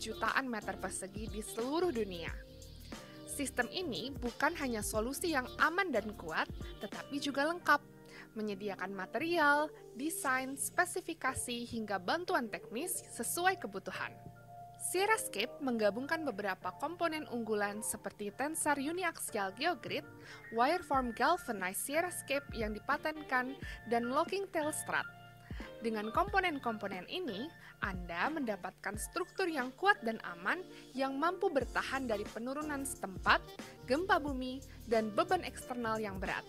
jutaan meter persegi di seluruh dunia. Sistem ini bukan hanya solusi yang aman dan kuat, tetapi juga lengkap, menyediakan material, desain, spesifikasi, hingga bantuan teknis sesuai kebutuhan. Sierrascape menggabungkan beberapa komponen unggulan seperti tensar uniaxial geogrid, wireform galvanized Sierrascape yang dipatenkan, dan locking tail strut. Dengan komponen-komponen ini, Anda mendapatkan struktur yang kuat dan aman yang mampu bertahan dari penurunan setempat, gempa bumi, dan beban eksternal yang berat.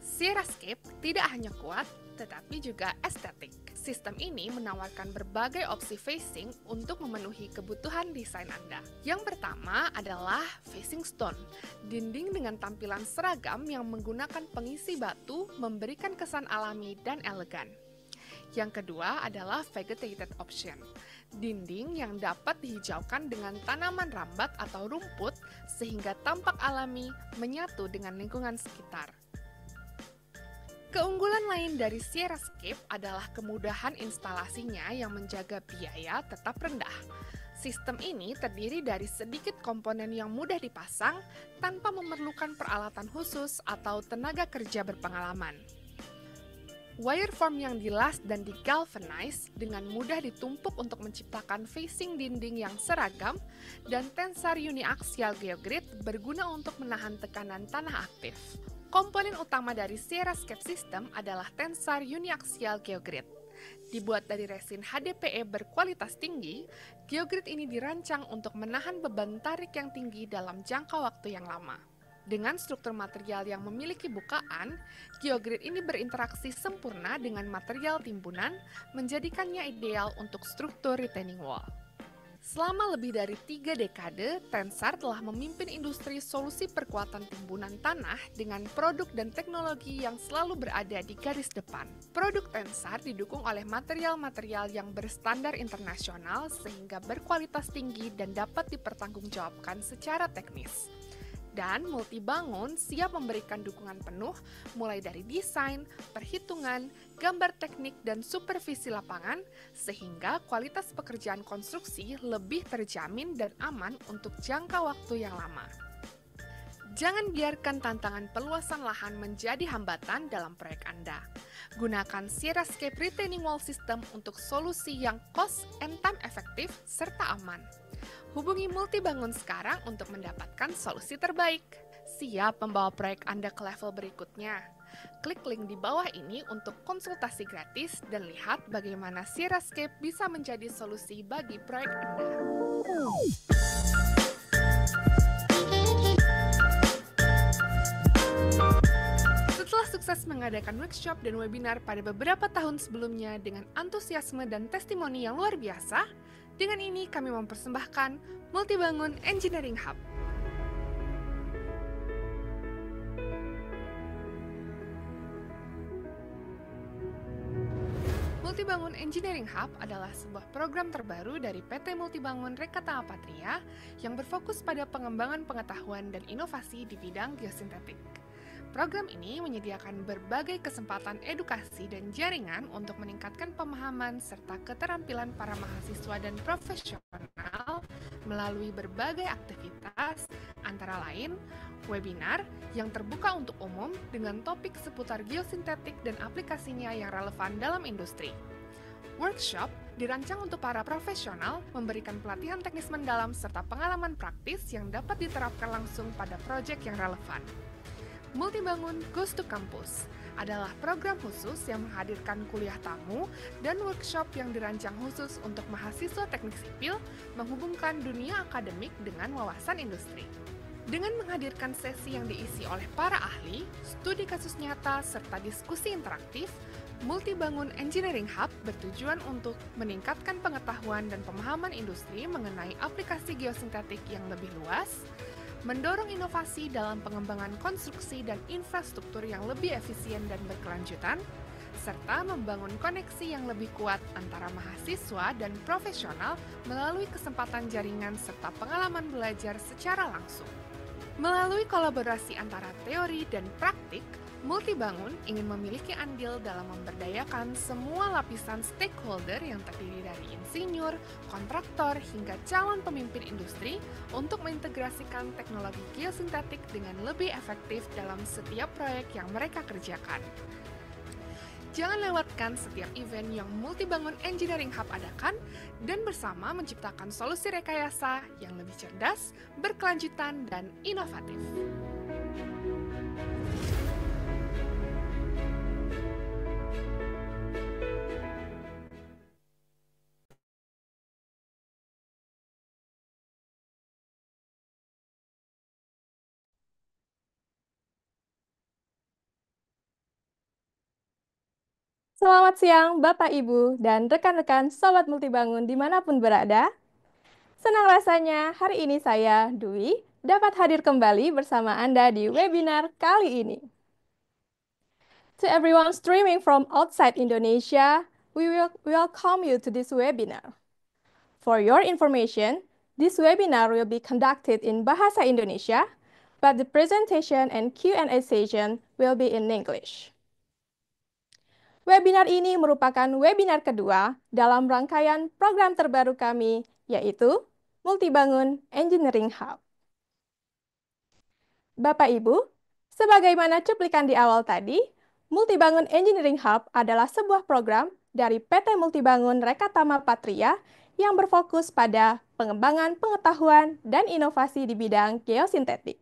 Sierrascape tidak hanya kuat, tetapi juga estetik. Sistem ini menawarkan berbagai opsi facing untuk memenuhi kebutuhan desain Anda. Yang pertama adalah facing stone, dinding dengan tampilan seragam yang menggunakan pengisi batu memberikan kesan alami dan elegan. Yang kedua adalah vegetated option, dinding yang dapat dihijaukan dengan tanaman rambat atau rumput sehingga tampak alami menyatu dengan lingkungan sekitar. Keunggulan lain dari Sierrascape adalah kemudahan instalasinya yang menjaga biaya tetap rendah. Sistem ini terdiri dari sedikit komponen yang mudah dipasang tanpa memerlukan peralatan khusus atau tenaga kerja berpengalaman. Wireform yang dilas dan digalvanize dengan mudah ditumpuk untuk menciptakan facing dinding yang seragam, dan tensar uniaxial geogrid berguna untuk menahan tekanan tanah aktif. Komponen utama dari Sierrascape System adalah tensar uniaxial geogrid. Dibuat dari resin HDPE berkualitas tinggi, geogrid ini dirancang untuk menahan beban tarik yang tinggi dalam jangka waktu yang lama. Dengan struktur material yang memiliki bukaan, geogrid ini berinteraksi sempurna dengan material timbunan, menjadikannya ideal untuk struktur retaining wall. Selama lebih dari 3 dekade, Tensar telah memimpin industri solusi perkuatan timbunan tanah dengan produk dan teknologi yang selalu berada di garis depan. Produk Tensar didukung oleh material-material yang berstandar internasional sehingga berkualitas tinggi dan dapat dipertanggungjawabkan secara teknis. Dan Multibangun siap memberikan dukungan penuh mulai dari desain, perhitungan, gambar teknik, dan supervisi lapangan sehingga kualitas pekerjaan konstruksi lebih terjamin dan aman untuk jangka waktu yang lama. Jangan biarkan tantangan perluasan lahan menjadi hambatan dalam proyek Anda. Gunakan Sierrascape Retaining Wall System untuk solusi yang cost and time efektif serta aman. Hubungi Multibangun sekarang untuk mendapatkan solusi terbaik. Siap membawa proyek Anda ke level berikutnya. Klik link di bawah ini untuk konsultasi gratis dan lihat bagaimana Sierrascape bisa menjadi solusi bagi proyek Anda. Setelah sukses mengadakan workshop dan webinar pada beberapa tahun sebelumnya dengan antusiasme dan testimoni yang luar biasa, dengan ini kami mempersembahkan Multibangun Engineering Hub. Multibangun Engineering Hub adalah sebuah program terbaru dari PT Multibangun Rekata Apatria yang berfokus pada pengembangan pengetahuan dan inovasi di bidang geosintetik. Program ini menyediakan berbagai kesempatan edukasi dan jaringan untuk meningkatkan pemahaman serta keterampilan para mahasiswa dan profesional melalui berbagai aktivitas, antara lain webinar yang terbuka untuk umum dengan topik seputar geosintetik dan aplikasinya yang relevan dalam industri. Workshop dirancang untuk para profesional memberikan pelatihan teknis mendalam serta pengalaman praktis yang dapat diterapkan langsung pada proyek yang relevan. Multibangun Goes to Campus adalah program khusus yang menghadirkan kuliah tamu dan workshop yang dirancang khusus untuk mahasiswa teknik sipil menghubungkan dunia akademik dengan wawasan industri. Dengan menghadirkan sesi yang diisi oleh para ahli, studi kasus nyata, serta diskusi interaktif, Multibangun Engineering Hub bertujuan untuk meningkatkan pengetahuan dan pemahaman industri mengenai aplikasi geosintetik yang lebih luas, mendorong inovasi dalam pengembangan konstruksi dan infrastruktur yang lebih efisien dan berkelanjutan, serta membangun koneksi yang lebih kuat antara mahasiswa dan profesional melalui kesempatan jaringan serta pengalaman belajar secara langsung. Melalui kolaborasi antara teori dan praktik, Multibangun ingin memiliki andil dalam memberdayakan semua lapisan stakeholder yang terdiri dari insinyur, kontraktor, hingga calon pemimpin industri untuk mengintegrasikan teknologi geosintetik dengan lebih efektif dalam setiap proyek yang mereka kerjakan. Jangan lewatkan setiap event yang Multibangun Engineering Hub adakan dan bersama menciptakan solusi rekayasa yang lebih cerdas, berkelanjutan, dan inovatif. Selamat siang, Bapak, Ibu, dan rekan-rekan Sobat Multibangun dimanapun berada. Senang rasanya hari ini saya, Dwi, dapat hadir kembali bersama Anda di webinar kali ini. To everyone streaming from outside Indonesia, we will welcome you to this webinar. For your information, this webinar will be conducted in Bahasa Indonesia, but the presentation and Q&A session will be in English. Webinar ini merupakan webinar kedua dalam rangkaian program terbaru kami, yaitu Multibangun Engineering Hub. Bapak Ibu, sebagaimana cuplikan di awal tadi, Multibangun Engineering Hub adalah sebuah program dari PT Multibangun Rekatama Patria yang berfokus pada pengembangan pengetahuan dan inovasi di bidang geosintetik.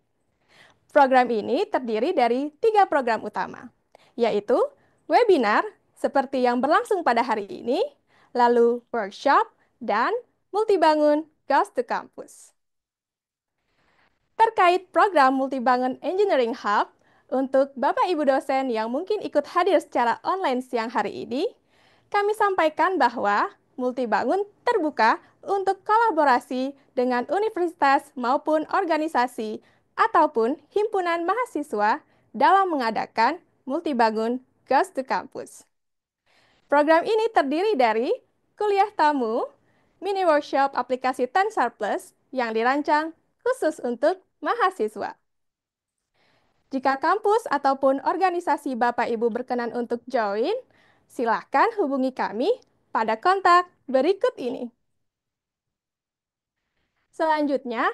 Program ini terdiri dari 3 program utama, yaitu webinar seperti yang berlangsung pada hari ini, lalu workshop, dan Multibangun Goes to Campus. Terkait program Multibangun Engineering Hub, untuk Bapak Ibu dosen yang mungkin ikut hadir secara online siang hari ini, kami sampaikan bahwa Multibangun terbuka untuk kolaborasi dengan universitas maupun organisasi ataupun himpunan mahasiswa dalam mengadakan Multibangun Goes to Campus. Program ini terdiri dari kuliah tamu, mini workshop aplikasi InSAR Plus yang dirancang khusus untuk mahasiswa. Jika kampus ataupun organisasi Bapak Ibu berkenan untuk join, silakan hubungi kami pada kontak berikut ini. Selanjutnya,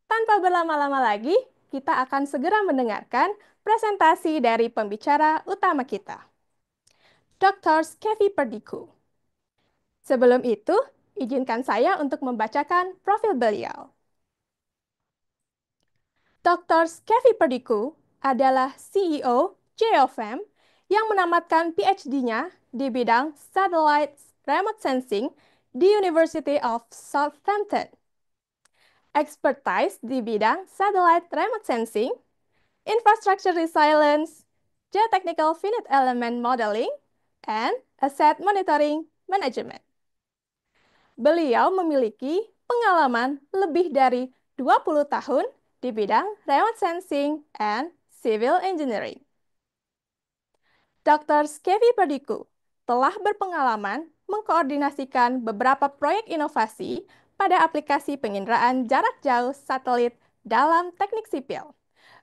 tanpa berlama-lama lagi, kita akan segera mendengarkan presentasi dari pembicara utama kita, Dr. Skevi Perdikou. Sebelum itu, izinkan saya untuk membacakan profil beliau. Dr. Skevi Perdikou adalah CEO Geofem yang menamatkan PhD-nya di bidang Satellite Remote Sensing di University of Southampton. Expertise di bidang Satellite Remote Sensing, Infrastructure Resilience, Geotechnical Finite Element Modeling, and Asset Monitoring Management. Beliau memiliki pengalaman lebih dari 20 tahun di bidang remote sensing and civil engineering. Dr. Skevi Perdikou telah berpengalaman mengkoordinasikan beberapa proyek inovasi pada aplikasi penginderaan jarak jauh satelit dalam teknik sipil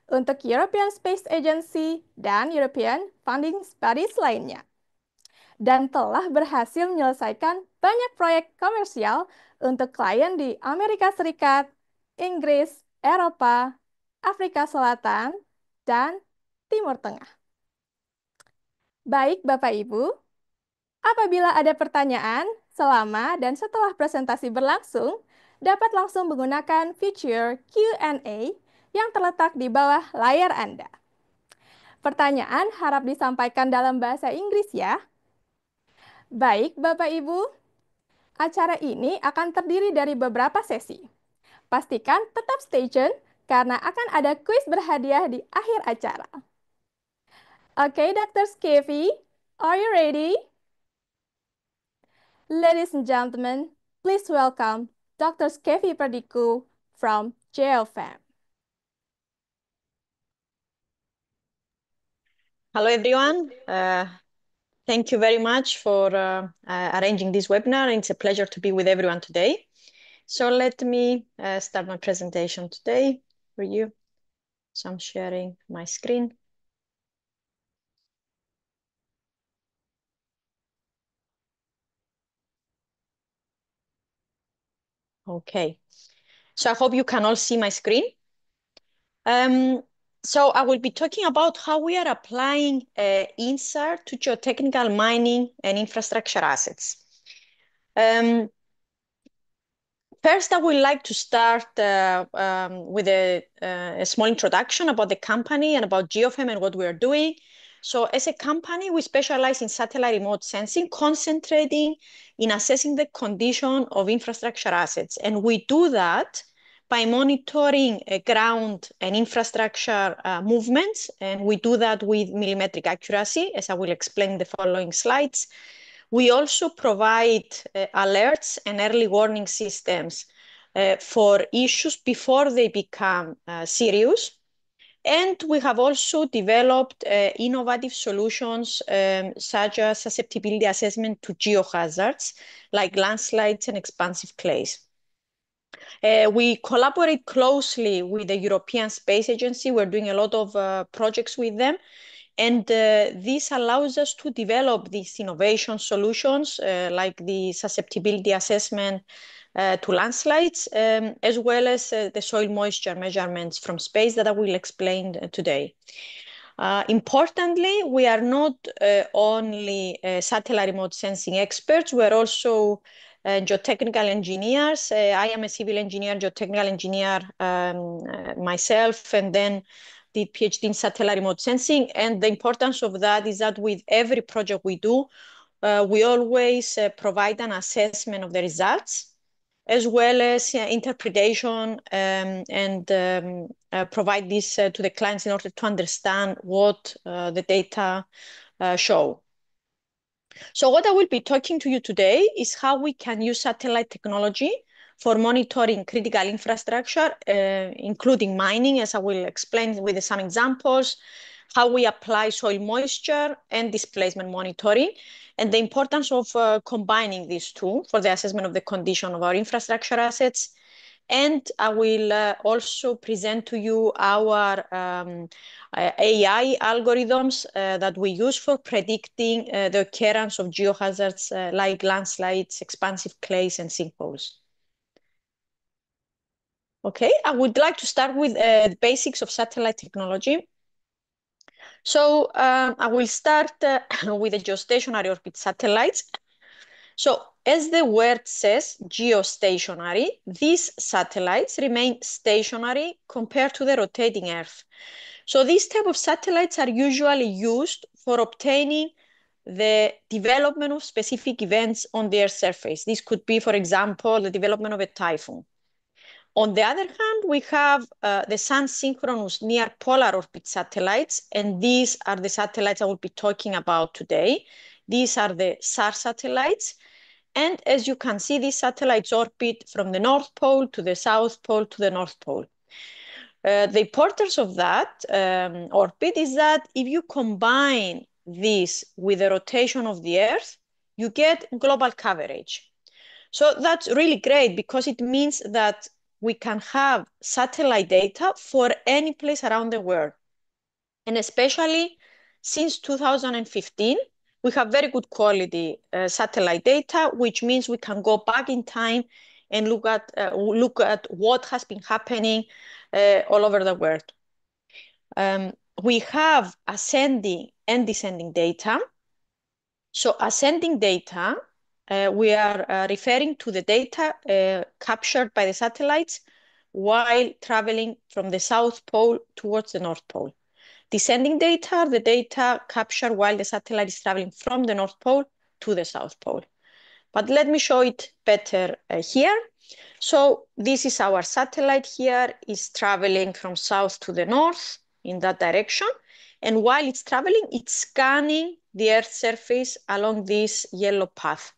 untuk European Space Agency dan European Funding Bodies lainnya, dan telah berhasil menyelesaikan banyak proyek komersial untuk klien di Amerika Serikat, Inggris, Eropa, Afrika Selatan, dan Timur Tengah. Baik, Bapak Ibu, apabila ada pertanyaan selama dan setelah presentasi berlangsung, dapat langsung menggunakan fitur Q&A yang terletak di bawah layar Anda. Pertanyaan harap disampaikan dalam bahasa Inggris ya. Baik, Bapak Ibu, acara ini akan terdiri dari beberapa sesi. Pastikan tetap stay tune karena akan ada kuis berhadiah di akhir acara. Oke, Dr. Skevi, are you ready? Ladies and gentlemen, please welcome Dr. Skevi Perdikou from Geofem. Hello, everyone. Thank you very much for arranging this webinar. It's a pleasure to be with everyone today. So let me start my presentation today for you. So I'm sharing my screen. Okay. So I hope you can all see my screen. So I will be talking about how we are applying InSAR to geotechnical mining and infrastructure assets. First, I would like to start with a small introduction about the company and about Geofem and what we are doing. So as a company, we specialize in satellite remote sensing, concentrating in assessing the condition of infrastructure assets. And we do that by monitoring ground and infrastructure movements. And we do that with millimetric accuracy, as I will explain in the following slides. We also provide alerts and early warning systems for issues before they become serious. And we have also developed innovative solutions such as susceptibility assessment to geohazards like landslides and expansive clays. We collaborate closely with the European Space Agency. We're doing a lot of projects with them. And this allows us to develop these innovation solutions like the susceptibility assessment to landslides, as well as the soil moisture measurements from space that I will explain today. Importantly, we are not only satellite remote sensing experts, we're also geotechnical engineers. I am a civil engineer, geotechnical engineer myself, and then did PhD in satellite remote sensing. And the importance of that is that with every project we do, we always provide an assessment of the results, as well as interpretation and provide this to the clients in order to understand what the data show. So what I will be talking to you today is how we can use satellite technology for monitoring critical infrastructure, including mining, as I will explain with some examples, how we apply soil moisture and displacement monitoring, and the importance of combining these two for the assessment of the condition of our infrastructure assets. And I will also present to you our AI algorithms that we use for predicting the occurrence of geohazards like landslides, expansive clays, and sinkholes. Okay, I would like to start with the basics of satellite technology. So I will start with the geostationary orbit satellites. So as the word says, geostationary, these satellites remain stationary compared to the rotating Earth. So these type of satellites are usually used for obtaining the development of specific events on the Earth's surface. This could be, for example, the development of a typhoon. On the other hand, we have the sun-synchronous near-polar orbit satellites, and these are the satellites I will be talking about today. These are the SAR satellites. And as you can see, these satellites orbit from the North Pole to the South Pole to the North Pole. The importance of that orbit is that if you combine this with the rotation of the Earth, you get global coverage. So that's really great because it means that we can have satellite data for any place around the world. And especially since 2015, we have very good quality satellite data, which means we can go back in time and look at what has been happening all over the world. We have ascending and descending data. So ascending data, we are referring to the data captured by the satellites while traveling from the South Pole towards the North Pole. Descending data, the data captured while the satellite is traveling from the North Pole to the South Pole. But let me show it better here. So this is our satellite here, is traveling from south to the north in that direction. And while it's traveling, it's scanning the Earth's surface along this yellow path.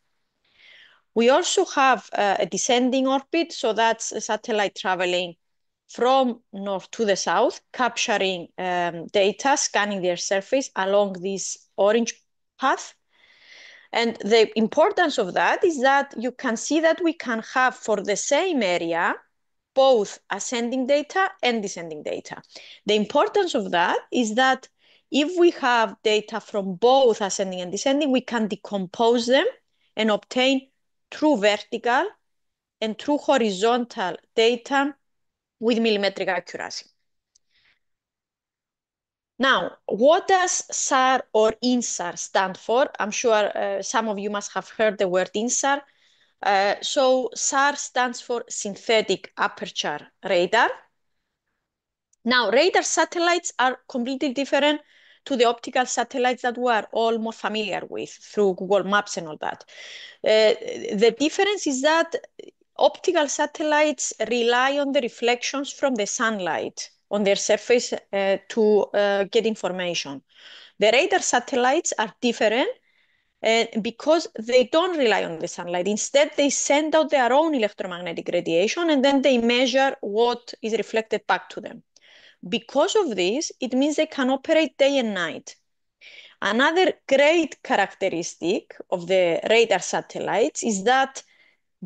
We also have a descending orbit, so that's a satellite traveling from north to the south, capturing data, scanning the Earth's surface along this orange path. And the importance of that is that you can see that we can have for the same area both ascending data and descending data. The importance of that is that if we have data from both ascending and descending, we can decompose them and obtain true vertical and true horizontal data with millimetric accuracy. Now, what does SAR or InSAR stand for? I'm sure some of you must have heard the word InSAR. So SAR stands for synthetic aperture radar. Now, radar satellites are completely different to the optical satellites that we are all more familiar with through Google Maps and all that. The difference is that optical satellites rely on the reflections from the sunlight on their surface to get information. The radar satellites are different because they don't rely on the sunlight. Instead, they send out their own electromagnetic radiation and then they measure what is reflected back to them. Because of this, it means they can operate day and night. Another great characteristic of the radar satellites is that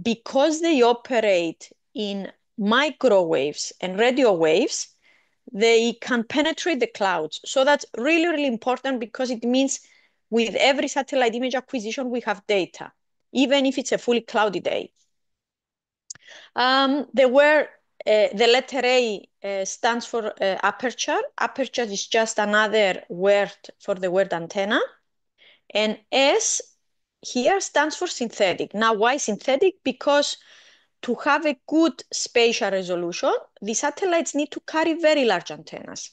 because they operate in microwaves and radio waves, they can penetrate the clouds. So that's really, really important because it means with every satellite image acquisition, we have data, even if it's a fully cloudy day. The letter A stands for aperture. Aperture is just another word for the word antenna. And S here stands for synthetic. Now, why synthetic? Because to have a good spatial resolution, the satellites need to carry very large antennas.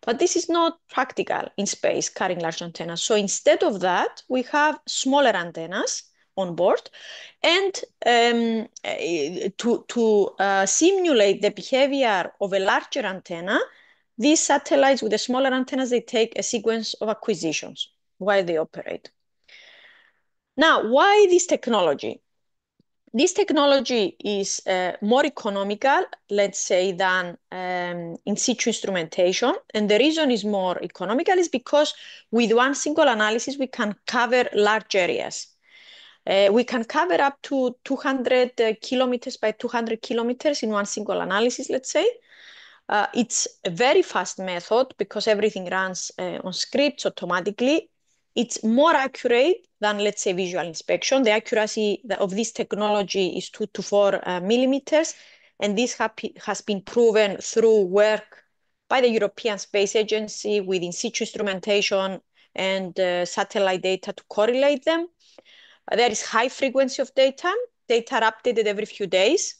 But this is not practical in space, carrying large antennas. So instead of that, we have smaller antennas on board. And to simulate the behavior of a larger antenna, these satellites with the smaller antennas, they take a sequence of acquisitions while they operate. Now, why this technology? This technology is more economical, let's say, than in situ instrumentation. And the reason is more economical is because with one single analysis, we can cover large areas. We can cover up to 200 kilometers by 200 kilometers in one single analysis, let's say. It's a very fast method because everything runs on scripts automatically. It's more accurate than, let's say, visual inspection. The accuracy of this technology is 2 to 4 millimeters, and this has been proven through work by the European Space Agency with in situ instrumentation and satellite data to correlate them. There is high frequency of data. Data are updated every few days.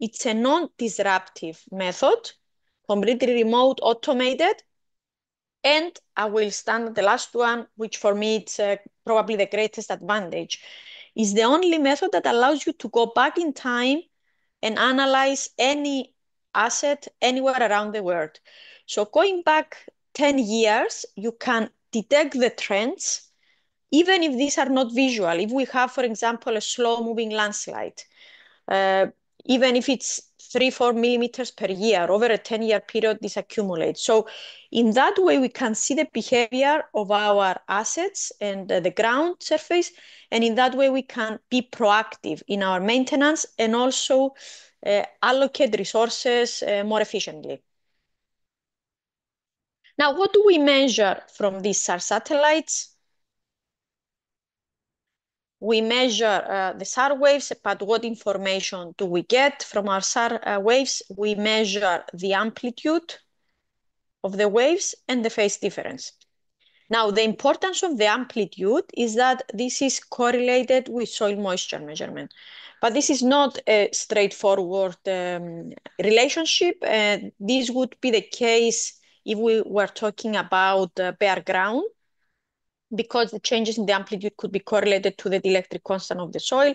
It's a non-disruptive method, completely remote, automated. And I will stand at the last one, which for me it's probably the greatest advantage, is the only method that allows you to go back in time and analyze any asset anywhere around the world. So going back 10 years, you can detect the trends, even if these are not visual. If we have, for example, a slow-moving landslide, even if it's 3-4 millimeters per year, over a 10-year period, this accumulates. So in that way, we can see the behavior of our assets and the ground surface. And in that way, we can be proactive in our maintenance and also allocate resources more efficiently. Now, what do we measure from these SAR satellites? We measure the SAR waves, but what information do we get from our SAR waves? We measure the amplitude of the waves and the phase difference. Now, the importance of the amplitude is that this is correlated with soil moisture measurement. But this is not a straightforward relationship. This would be the case if we were talking about bare ground, because the changes in the amplitude could be correlated to the dielectric constant of the soil.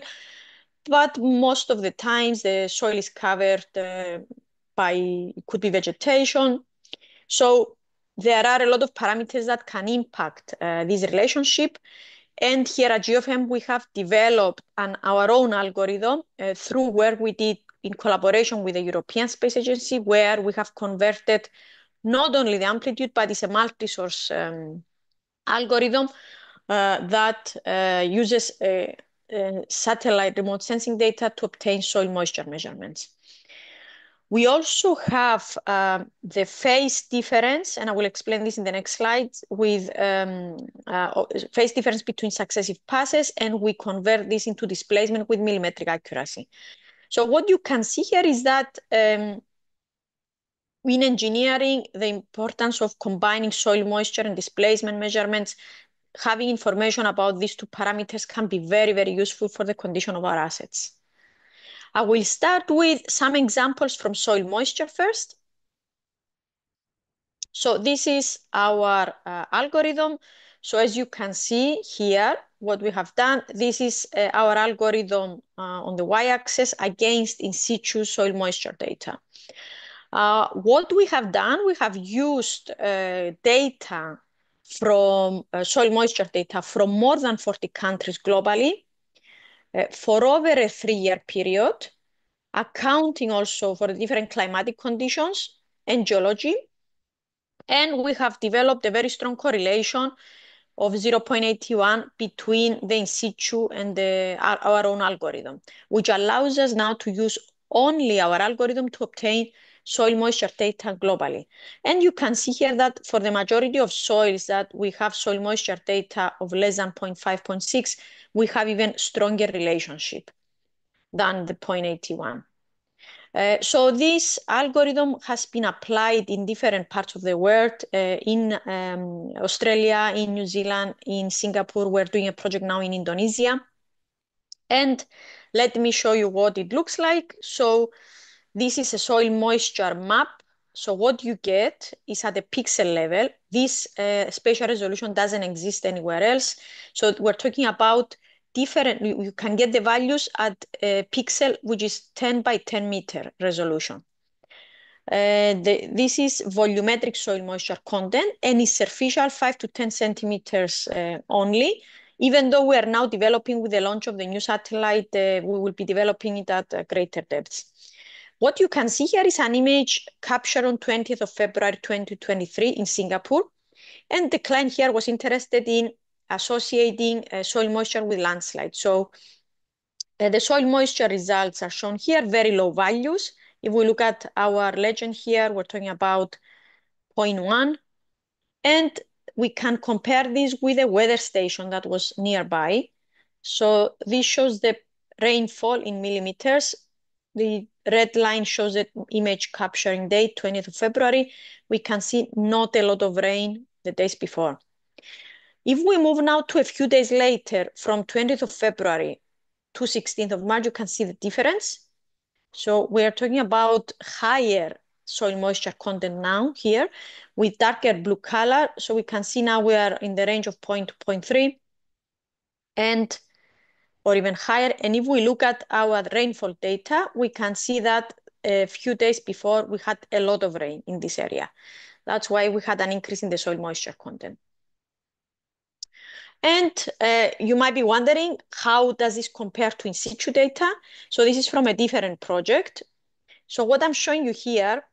But most of the times the soil is covered by, it could be vegetation. So there are a lot of parameters that can impact this relationship. And here at Geofem, we have developed our own algorithm through work we did in collaboration with the European Space Agency, where we have converted not only the amplitude, but it's a multi-source algorithm that uses satellite remote sensing data to obtain soil moisture measurements. We also have the phase difference, and I will explain this in the next slide, with phase difference between successive passes, and we convert this into displacement with millimetric accuracy. So what you can see here is that in engineering, the importance of combining soil moisture and displacement measurements, having information about these two parameters can be very, very useful for the condition of our assets. I will start with some examples from soil moisture first. So this is our algorithm. So as you can see here, what we have done, this is our algorithm on the y-axis against in situ soil moisture data. What we have done, we have used data from soil moisture data from more than 40 countries globally for over a 3-year period, accounting also for the different climatic conditions and geology. And we have developed a very strong correlation of 0.81 between the in situ and our own algorithm, which allows us now to use only our algorithm to obtain soil moisture data globally. And you can see here that for the majority of soils that we have soil moisture data of less than 0.5, 0.6, we have even stronger relationship than the 0.81. So this algorithm has been applied in different parts of the world, in Australia, in New Zealand, in Singapore. We're doing a project now in Indonesia. And let me show you what it looks like. So this is a soil moisture map. So what you get is at the pixel level. This spatial resolution doesn't exist anywhere else. So we're talking about different, you can get the values at a pixel, which is 10 by 10 meter resolution. This is volumetric soil moisture content and is superficial 5 to 10 centimeters only. Even though we are now developing with the launch of the new satellite, we will be developing it at greater depths. What you can see here is an image captured on 20th of February 2023 in Singapore. And the client here was interested in associating soil moisture with landslides. So the soil moisture results are shown here, very low values. If we look at our legend here, we're talking about 0.1. And we can compare this with a weather station that was nearby. So this shows the rainfall in millimeters. The red line shows the image capturing date, 20th of February. We can see not a lot of rain the days before. If we move now to a few days later, from 20th of February to 16th of March, you can see the difference. So we are talking about higher soil moisture content now here with darker blue color. So we can see now we are in the range of 0.2, 0.3 and or even higher. And if we look at our rainfall data, we can see that a few days before we had a lot of rain in this area. That's why we had an increase in the soil moisture content. And you might be wondering, how does this compare to in situ data? So this is from a different project. So what I'm showing you here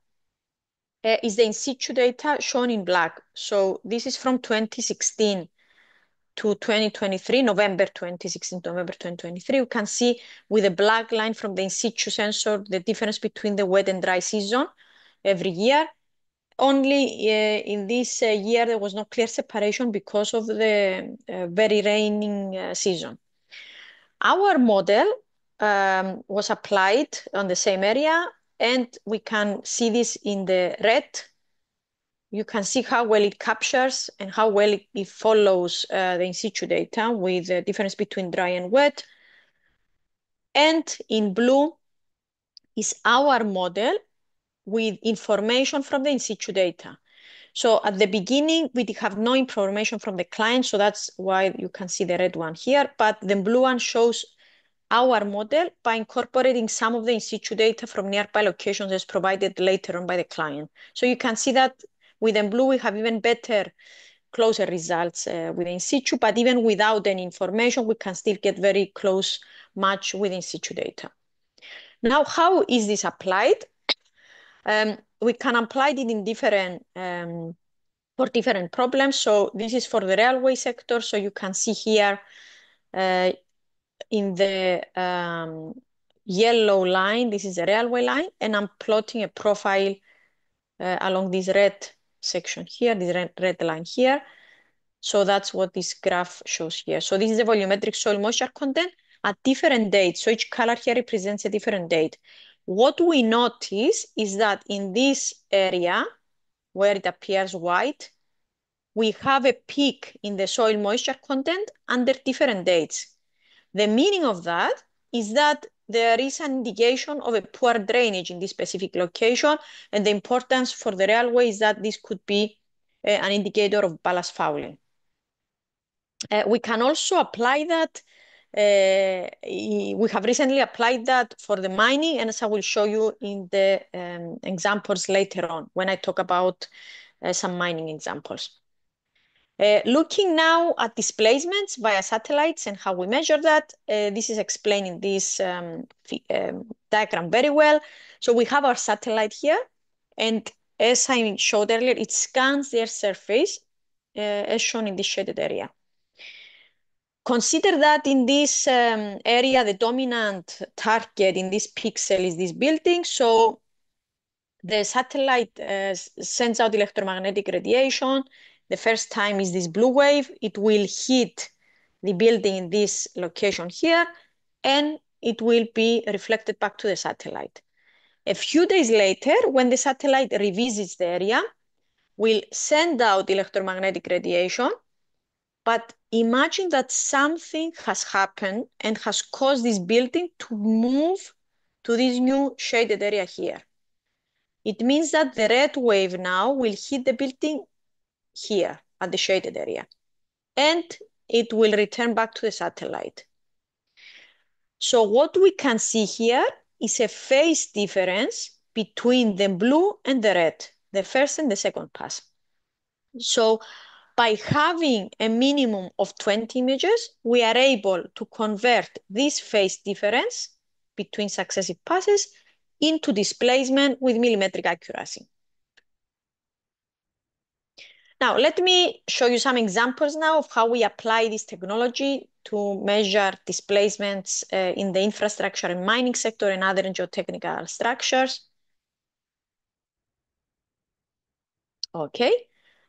is the in situ data shown in black. So this is from 2016 to 2023, November 2016 to November 2023. You can see with a black line from the in situ sensor, the difference between the wet and dry season every year. Only in this year, there was no clear separation because of the very raining season. Our model was applied on the same area, and we can see this in the red. You can see how well it captures and how well it follows the in situ data with the difference between dry and wet. And in blue is our model with information from the in situ data. So at the beginning, we have no information from the client, so that's why you can see the red one here, but the blue one shows our model by incorporating some of the in situ data from nearby locations as provided later on by the client. So you can see that with the blue, we have even better, closer results with in situ, but even without any information, we can still get very close match with in situ data. Now, how is this applied? We can apply it in different, for different problems. So this is for the railway sector. So you can see here in the yellow line, this is a railway line, and I'm plotting a profile along this red section here, this red line here. So that's what this graph shows here. So this is the volumetric soil moisture content at different dates. So each color here represents a different date. What we notice is that in this area, where it appears white, we have a peak in the soil moisture content under different dates. The meaning of that is that there is an indication of a poor drainage in this specific location, and the importance for the railway is that this could be an indicator of ballast fouling. We can also apply that. We have recently applied that for the mining, and as I will show you in the examples later on when I talk about some mining examples. Looking now at displacements via satellites and how we measure that, this is explained in this diagram very well. So we have our satellite here, and as I showed earlier, it scans the Earth's surface as shown in this shaded area. Consider that in this area, the dominant target in this pixel is this building. So the satellite sends out electromagnetic radiation. The first time is this blue wave. It will hit the building in this location here, and it will be reflected back to the satellite. A few days later, when the satellite revisits the area, will send out electromagnetic radiation. But imagine that something has happened and has caused this building to move to this new shaded area here. It means that the red wave now will hit the building here at the shaded area, and it will return back to the satellite. So what we can see here is a phase difference between the blue and the red, the first and the second pass. So by having a minimum of 20 images, we are able to convert this phase difference between successive passes into displacement with millimetric accuracy. Now, let me show you some examples now of how we apply this technology to measure displacements in the infrastructure and mining sector and other geotechnical structures. Okay,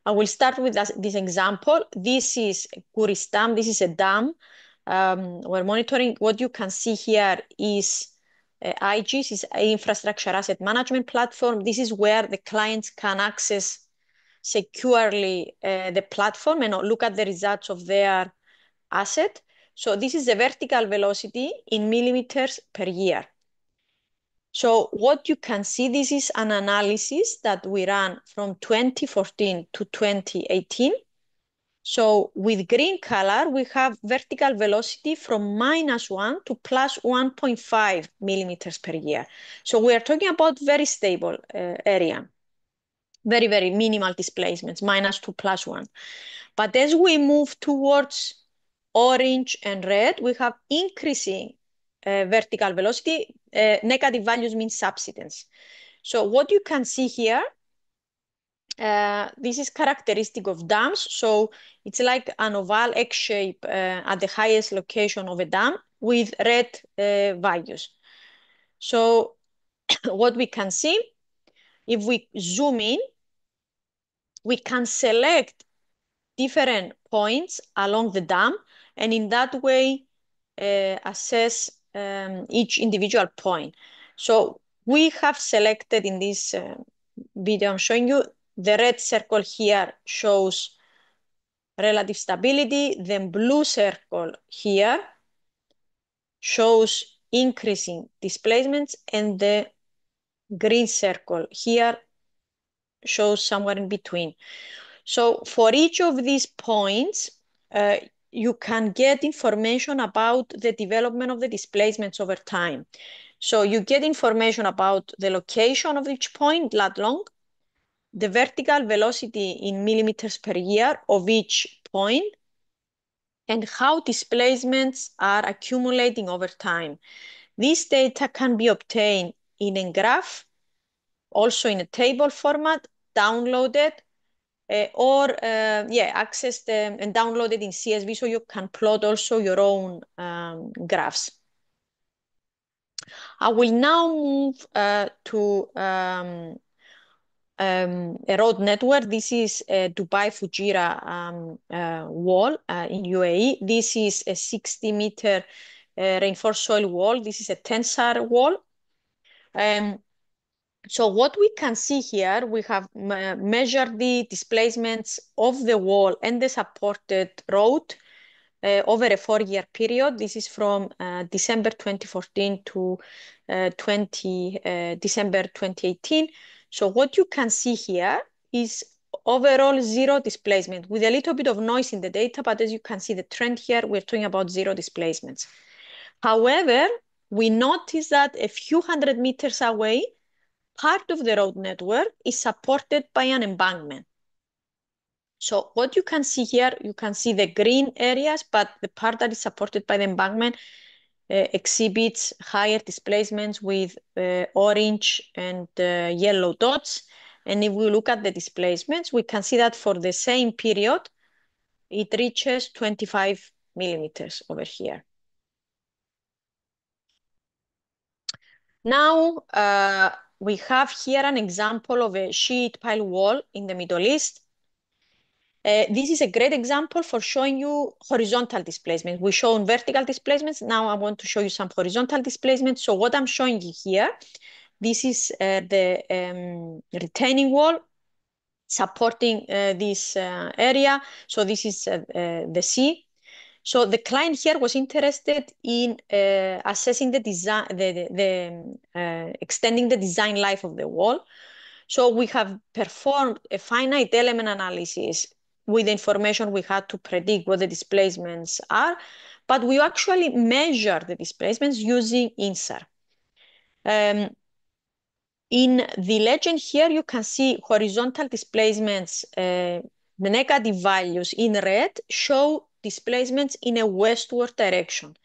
I will start with this example. This is Kuris Dam. This is a dam. We're monitoring. What you can see here is IGS, is Infrastructure Asset Management Platform. This is where the clients can access securely the platform and look at the results of their asset. So this is the vertical velocity in millimeters per year. So what you can see, this is an analysis that we ran from 2014 to 2018. So with green color, we have vertical velocity from -1 to +1.5 millimeters per year. So we are talking about very stable area. Very, very minimal displacements, -2 to +1. But as we move towards orange and red, we have increasing vertical velocity. Negative values mean subsidence. So what you can see here, this is characteristic of dams. So it's like an oval X shape at the highest location of a dam with red values. So what we can see, if we zoom in, we can select different points along the dam, and in that way assess each individual point. So we have selected in this video I'm showing you, the red circle here shows relative stability, the blue circle here shows increasing displacements, and the green circle here shows somewhere in between. So for each of these points, you can get information about the development of the displacements over time. So you get information about the location of each point, lat long, the vertical velocity in millimeters per year of each point, and how displacements are accumulating over time. This data can be obtained in a graph, also in a table format, downloaded, or accessed and downloaded in CSV, so you can plot also your own graphs. I will now move to a road network. This is Dubai Fujairah wall in UAE. This is a 60-meter reinforced soil wall. This is a tensor wall. So what we can see here, we have measured the displacements of the wall and the supported road over a 4-year period. This is from December 2014 to December 2018. So what you can see here is overall zero displacement with a little bit of noise in the data, but as you can see the trend here, we're talking about zero displacements. However, we notice that a few hundred meters away, part of the road network is supported by an embankment. So what you can see here, you can see the green areas, but the part that is supported by the embankment exhibits higher displacements with orange and yellow dots. And if we look at the displacements, we can see that for the same period, it reaches 25 millimeters over here. Now, we have here an example of a sheet pile wall in the Middle East. This is a great example for showing you horizontal displacement. We've shown vertical displacements. Now I want to show you some horizontal displacements. So what I'm showing you here, this is the retaining wall supporting this area. So this is the sea. So the client here was interested in assessing the design, extending the design life of the wall. So we have performed a finite element analysis with the information we had to predict what the displacements are, but we actually measure the displacements using InSAR. In the legend here, you can see horizontal displacements. The negative values in red show displacements in a westward direction.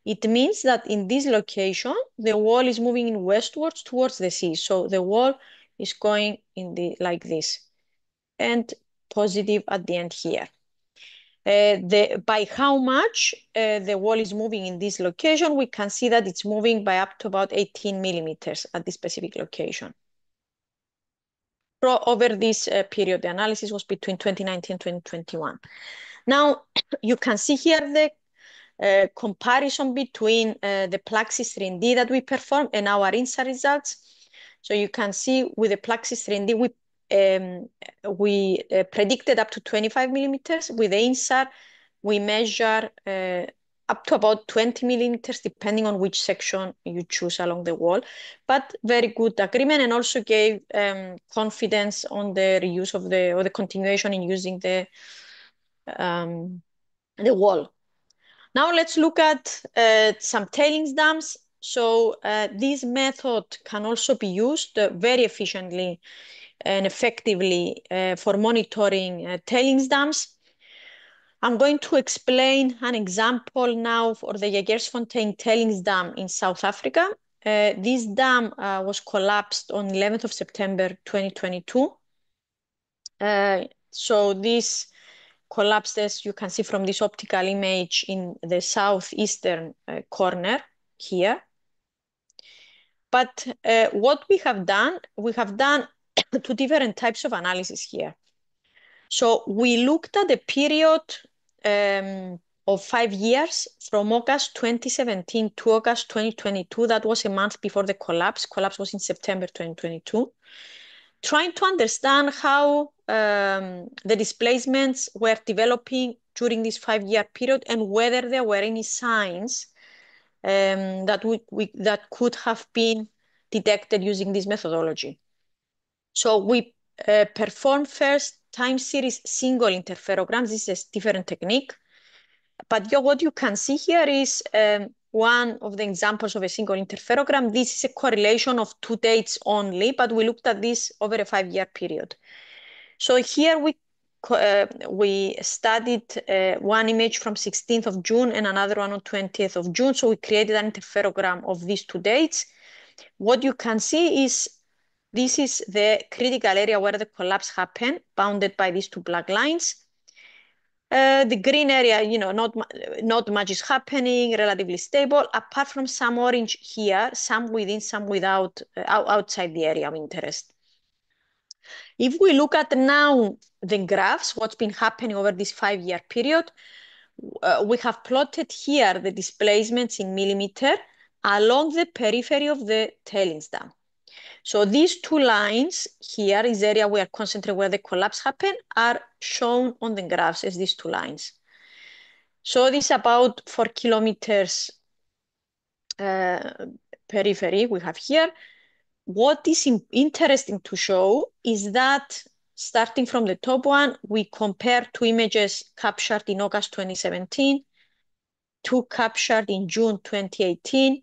It means that in this location, the wall is moving in westwards towards the sea. So the wall is going in like this, and positive at the end here. By how much the wall is moving in this location, we can see that it's moving by up to about 18 millimeters at this specific location. Over this period, the analysis was between 2019 and 2021. Now, you can see here the comparison between the Plaxis 3D that we performed and our InSAR results. So you can see with the Plaxis 3D, we predicted up to 25 millimeters. With the InSAR, we measure up to about 20 millimeters, depending on which section you choose along the wall. But very good agreement, and also gave confidence on the reuse of or the continuation in using the wall. Now let's look at some tailings dams. So this method can also be used very efficiently and effectively for monitoring tailings dams. I'm going to explain an example now for the Jagersfontein tailings dam in South Africa. This dam was collapsed on 11th of September 2022. So this collapsed, as you can see from this optical image, in the southeastern corner here. But what we have done two different types of analysis here. So we looked at the period of 5 years from August 2017 to August 2022. That was a month before the collapse. Collapse was in September 2022. Trying to understand how the displacements were developing during this 5-year period and whether there were any signs that could have been detected using this methodology. So we performed first time series single interferograms. This is a different technique. But what you can see here is one of the examples of a single interferogram. This is a correlation of 2 dates only, but we looked at this over a 5-year period. So here we studied one image from 16th of June and another one on 20th of June. So we created an interferogram of these 2 dates. What you can see is this is the critical area where the collapse happened, bounded by these 2 black lines. The green area, not much is happening, relatively stable, apart from some orange here, some within, some without, outside the area of interest. If we look at now the graphs, what's been happening over this 5-year period, we have plotted here the displacements in millimeter along the periphery of the tailings dam. So these two lines here is area we are concentrating where the collapse happened are shown on the graphs as these two lines. So this is about 4 kilometers periphery we have here. What is interesting to show is that starting from the top one, we compare two images captured in August 2017, two captured in June 2018.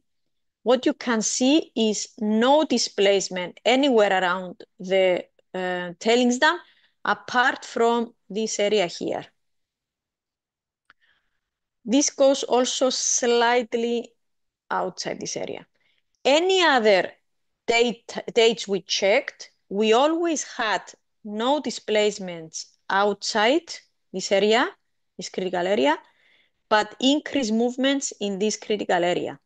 What you can see is no displacement anywhere around the tailings dam apart from this area here. This goes also slightly outside this area. Any other dates we checked, we always had no displacements outside this area, this critical area, but increased movements in this critical area.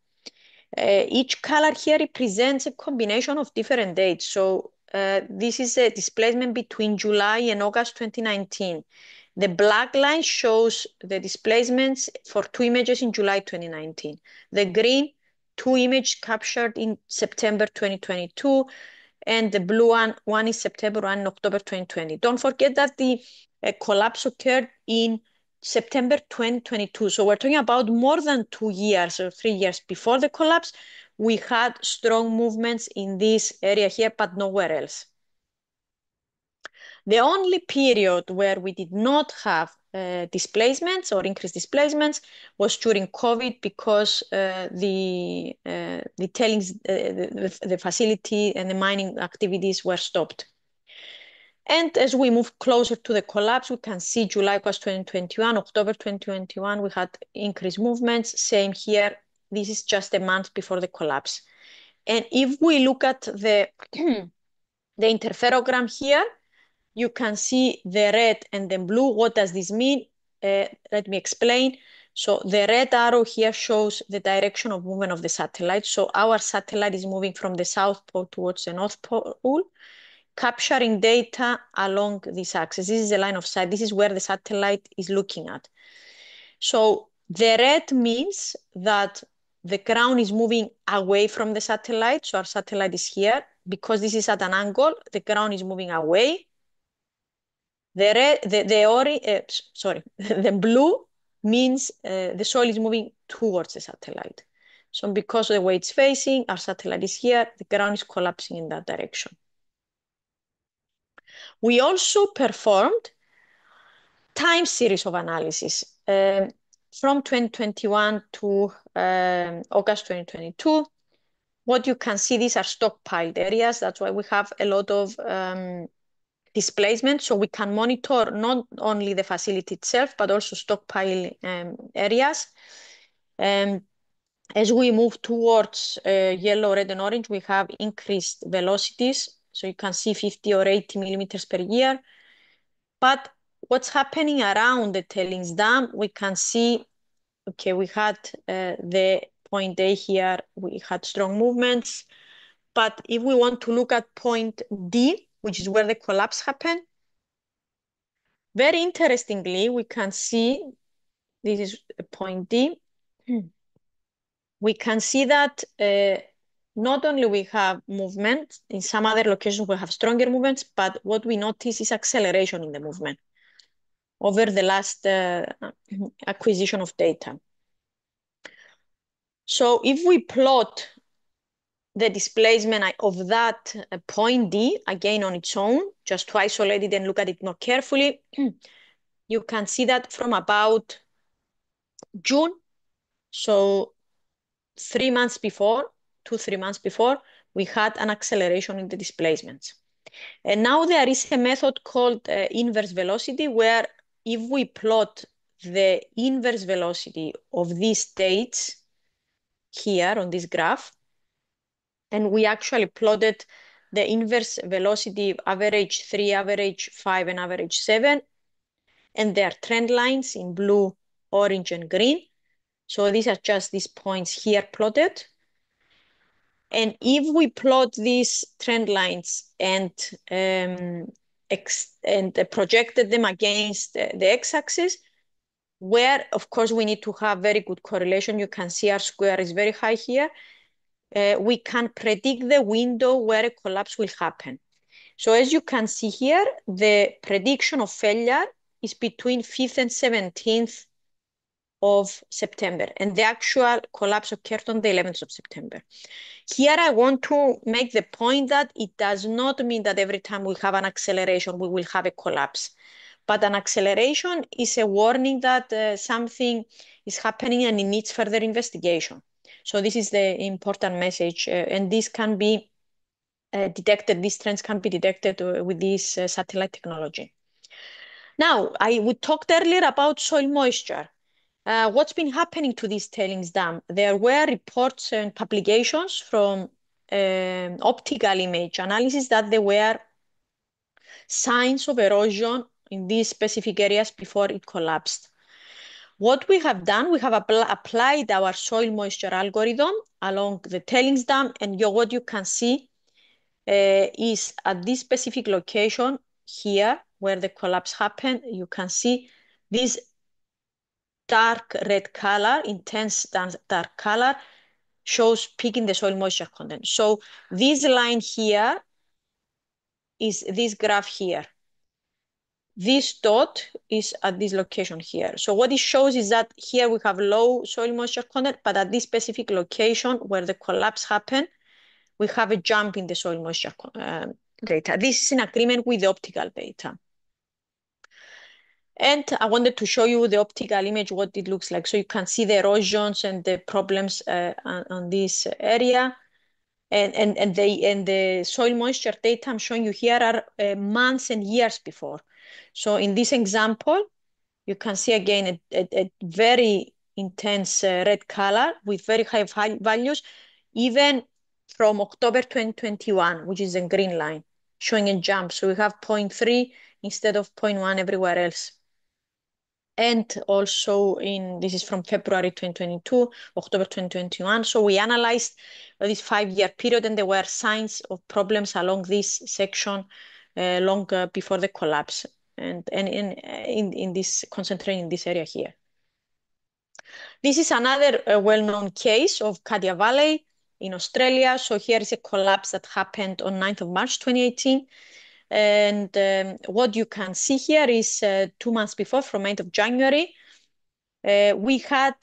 Each color here represents a combination of different dates. So this is a displacement between July and August 2019. The black line shows the displacements for two images in July 2019. The green, two images captured in September 2022, and the blue one is September, one in October 2020. Don't forget that the collapse occurred in September 2022. So we're talking about more than 2 years or 3 years before the collapse. We had strong movements in this area here, but nowhere else. The only period where we did not have displacements or increased displacements was during COVID because the tailings, the facility and the mining activities were stopped. And as we move closer to the collapse, we can see July was 2021, October 2021, we had increased movements. Same here. This is just a month before the collapse. And if we look at the interferogram here, you can see the red and the blue. What does this mean? Let me explain. So the red arrow here shows the direction of movement of the satellite. So our satellite is moving from the South Pole towards the North Pole, capturing data along this axis. This is a line of sight. This is where the satellite is looking at. So the red means that the ground is moving away from the satellite. So our satellite is here. Because this is at an angle, the ground is moving away. The blue means the soil is moving towards the satellite. So because of the way it's facing, our satellite is here, the ground is collapsing in that direction. We also performed time series of analysis from 2021 to August 2022. What you can see, these are stockpiled areas. That's why we have a lot of displacement, so we can monitor not only the facility itself, but also stockpile areas. As we move towards yellow, red, and orange, we have increased velocities. So you can see 50 or 80 millimeters per year. But what's happening around the tailings dam, we can see, okay, we had the point A here, we had strong movements. But if we want to look at point D, which is where the collapse happened, very interestingly, we can see, this is point D, we can see that not only we have movement, in some other locations we have stronger movements, but what we notice is acceleration in the movement over the last acquisition of data. So if we plot the displacement of that point D, again on its own, just to isolate it and look at it more carefully, you can see that from about June, so 3 months before, 2-3 months before, we had an acceleration in the displacements. And now there is a method called inverse velocity, where if we plot the inverse velocity of these states here on this graph, and we actually plotted the inverse velocity of average 3, average 5, and average 7, and their trend lines in blue, orange, and green. So these are just these points here plotted. And if we plot these trend lines and projected them against the x-axis, where, of course, we need to have very good correlation. You can see R square is very high here. We can predict the window where a collapse will happen. So as you can see here, the prediction of failure is between 5th and 17th of September, and the actual collapse occurred on the 11th of September. Here I want to make the point that it does not mean that every time we have an acceleration, we will have a collapse. But an acceleration is a warning that something is happening and it needs further investigation. So this is the important message, and this can be detected, these trends can be detected with this satellite technology. Now, we talked earlier about soil moisture. What's been happening to this tailings dam? There were reports and publications from optical image analysis that there were signs of erosion in these specific areas before it collapsed. What we have done, we have applied our soil moisture algorithm along the tailings dam, and what you can see is at this specific location here where the collapse happened, you can see this dark red color, intense dark color, shows peak in the soil moisture content. So this line here is this graph here. This dot is at this location here. So what it shows is that here we have low soil moisture content, but at this specific location where the collapse happened, we have a jump in the soil moisture data. This is in agreement with the optical data. And I wanted to show you the optical image, what it looks like. So you can see the erosions and the problems on this area. And the soil moisture data I'm showing you here are months and years before. So in this example, you can see again a very intense red color with very high values, even from October 2021, which is a green line, showing a jump. So we have 0.3 instead of 0.1 everywhere else. And also this is from February 2022, October 2021. So we analyzed this 5-year period, and there were signs of problems along this section long before the collapse, and in this, concentrating in this area here. This is another well-known case of Kadia Valley in Australia. So here is a collapse that happened on 9th of March 2018. And what you can see here is 2 months before, from 8th of January, we had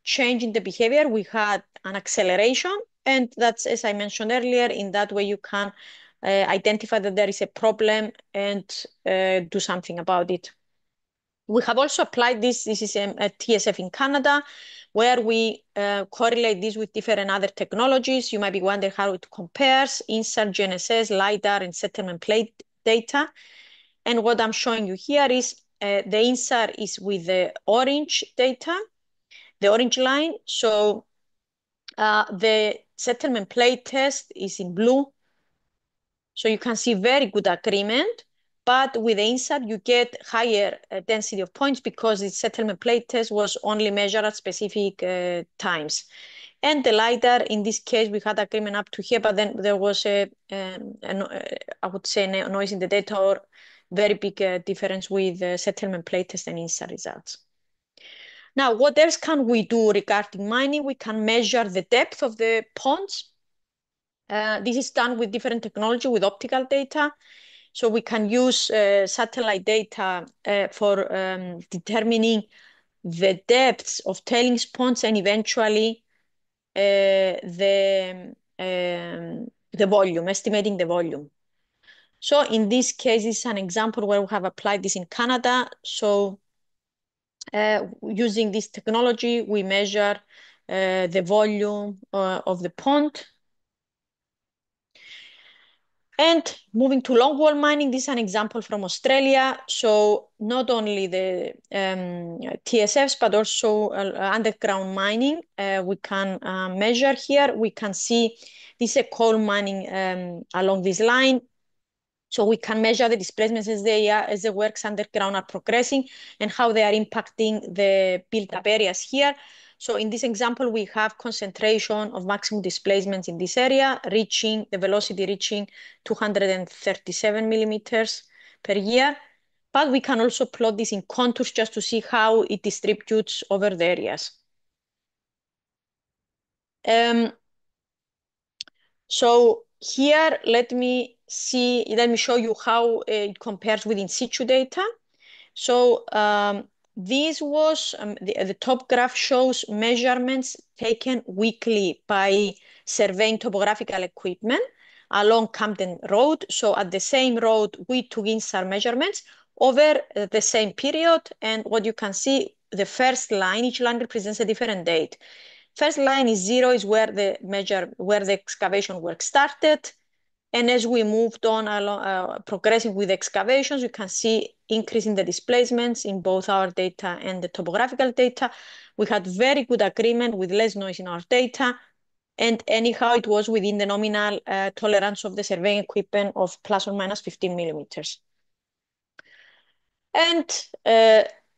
change in the behavior. We had an acceleration, and that's, as I mentioned earlier, in that way you can identify that there is a problem and do something about it. We have also applied this. This is a TSF in Canada, where we correlate this with different other technologies. You might be wondering how it compares: InSAR, GNSS, LiDAR, and settlement plate data. And what I'm showing you here is the InSAR is with the orange data, the orange line. So the settlement plate test is in blue. So you can see very good agreement. But with the InSAR, you get higher density of points because the settlement plate test was only measured at specific times. And the LiDAR, in this case, we had agreement up to here, but then there was I would say, noise in the data, or very big difference with settlement plate test and InSAR results. Now, what else can we do regarding mining? We can measure the depth of the ponds. This is done with different technology, with optical data. So we can use satellite data for determining the depths of tailings ponds, and eventually the volume, estimating the volume. So in this case, this is an example where we have applied this in Canada. So using this technology, we measure the volume of the pond. And moving to longwall mining, this is an example from Australia. So not only the TSFs, but also underground mining we can measure here. We can see this is a coal mining along this line. So we can measure the displacements as the works underground are progressing, and how they are impacting the built-up areas here. So in this example, we have concentration of maximum displacements in this area, the velocity reaching 237 millimeters per year. but we can also plot this in contours just to see how it distributes over the areas. So here, let me show you how it compares with in situ data. So this was, the top graph shows measurements taken weekly by surveying topographical equipment along Camden Road. So at the same road, we took InSAR measurements over the same period. And what you can see, the first line, each line represents a different date. First line is 0, is where the excavation work started. And as we moved on along, progressing with excavations, you can see increase in the displacements in both our data and the topographical data. We had very good agreement with less noise in our data. And anyhow, it was within the nominal tolerance of the surveying equipment of plus or minus 15 millimeters. And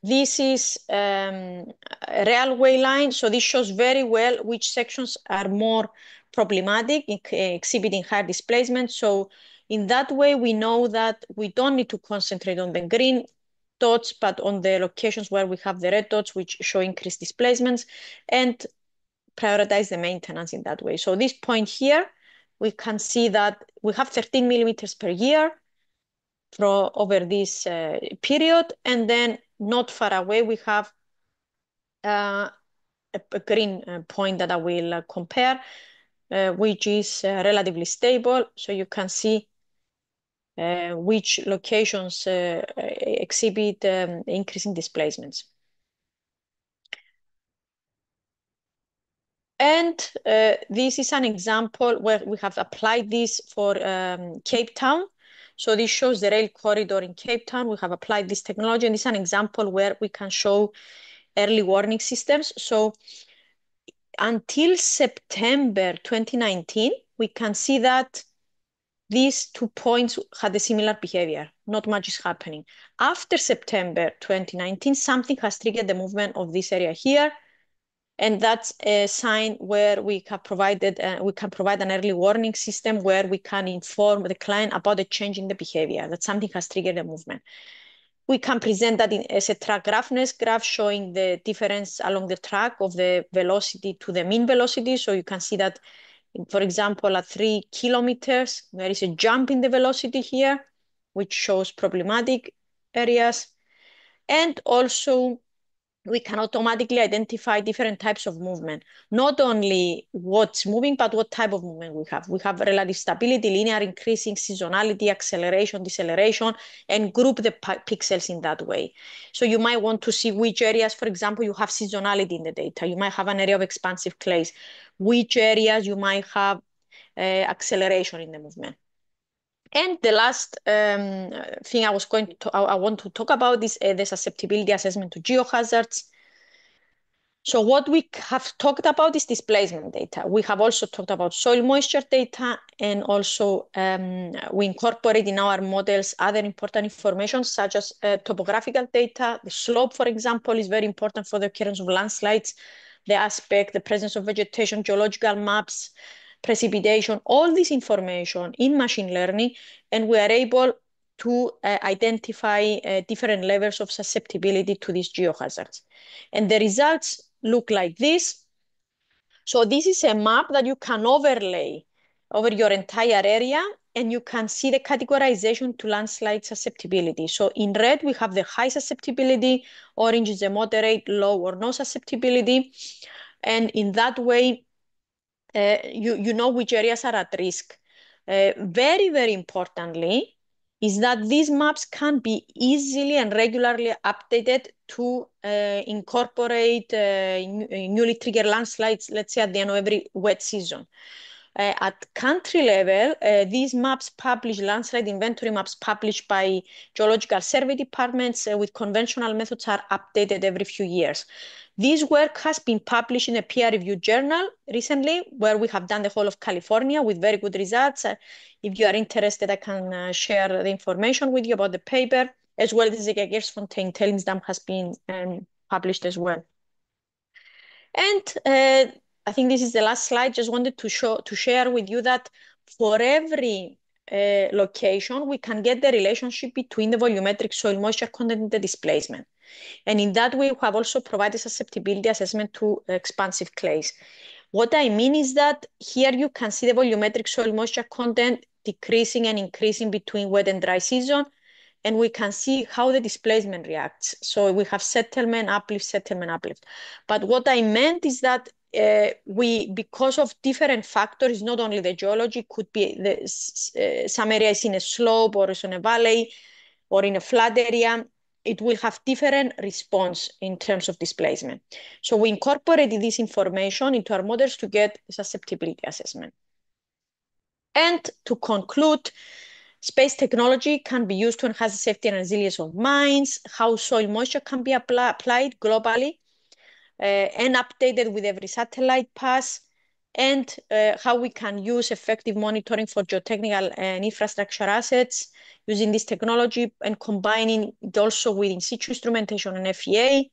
this is a railway line. So this shows very well which sections are more problematic, exhibiting higher displacement. So in that way, we know that we don't need to concentrate on the green dots, but on the locations where we have the red dots, which show increased displacements, and prioritize the maintenance in that way. So this point here, we can see that we have 13 millimeters per year over this period, and then not far away we have a green point that I will compare, which is relatively stable. So you can see which locations exhibit increasing displacements. And this is an example where we have applied this for Cape Town. So this shows the rail corridor in Cape Town. We have applied this technology, and it's an example where we can show early warning systems. So until September 2019, we can see that these 2 points had a similar behavior. Not much is happening. After September 2019, something has triggered the movement of this area here. And that's a sign where we can provide an early warning system where we can inform the client about the change in the behavior, that something has triggered a movement. We can present that as a track roughness graph showing the difference along the track of the velocity to the mean velocity. So you can see that, for example, at 3 kilometers, there is a jump in the velocity here, which shows problematic areas. And also, we can automatically identify different types of movement, not only what's moving, but what type of movement we have. We have relative stability, linear increasing, seasonality, acceleration, deceleration, and group the pixels in that way. So you might want to see which areas, for example, you have seasonality in the data. You might have an area of expansive clays, which areas you might have acceleration in the movement. And the last thing I want to talk about is the susceptibility assessment to geohazards. So what we have talked about is displacement data. We have also talked about soil moisture data, and also we incorporate in our models other important information such as topographical data. The slope, for example, is very important for the occurrence of landslides, the presence of vegetation, geological maps, precipitation, all this information in machine learning, and we are able to identify different levels of susceptibility to these geohazards. And the results look like this. So this is a map that you can overlay over your entire area, and you can see the categorization to landslide susceptibility. So in red, we have the high susceptibility, orange is the moderate, low or no susceptibility. And in that way, you know which areas are at risk. Very, very importantly, is that these maps can be easily and regularly updated to incorporate newly triggered landslides, let's say at the end of every wet season. At country level, these maps landslide inventory maps published by geological survey departments with conventional methods are updated every few years. This work has been published in a peer-reviewed journal recently, where we have done the whole of California with very good results. If you are interested, I can share the information with you about the paper, as well as the Gegersfontein tailings dam has been published as well. And I think this is the last slide. Just wanted to share with you that for every location, we can get the relationship between the volumetric soil moisture content and the displacement. And in that way, we have also provided susceptibility assessment to expansive clays. What I mean is that here you can see the volumetric soil moisture content decreasing and increasing between wet and dry season, and we can see how the displacement reacts. So we have settlement, uplift. But what I meant is that because of different factors, not only the geology, could be some areas in a slope or is on a valley or in a flat area, it will have different response in terms of displacement. So we incorporated this information into our models to get susceptibility assessment. And to conclude, space technology can be used to enhance the safety and resilience of mines, how soil moisture can be applied globally, and updated with every satellite pass, and how we can use effective monitoring for geotechnical and infrastructure assets using this technology and combining it also with in situ instrumentation and FEA.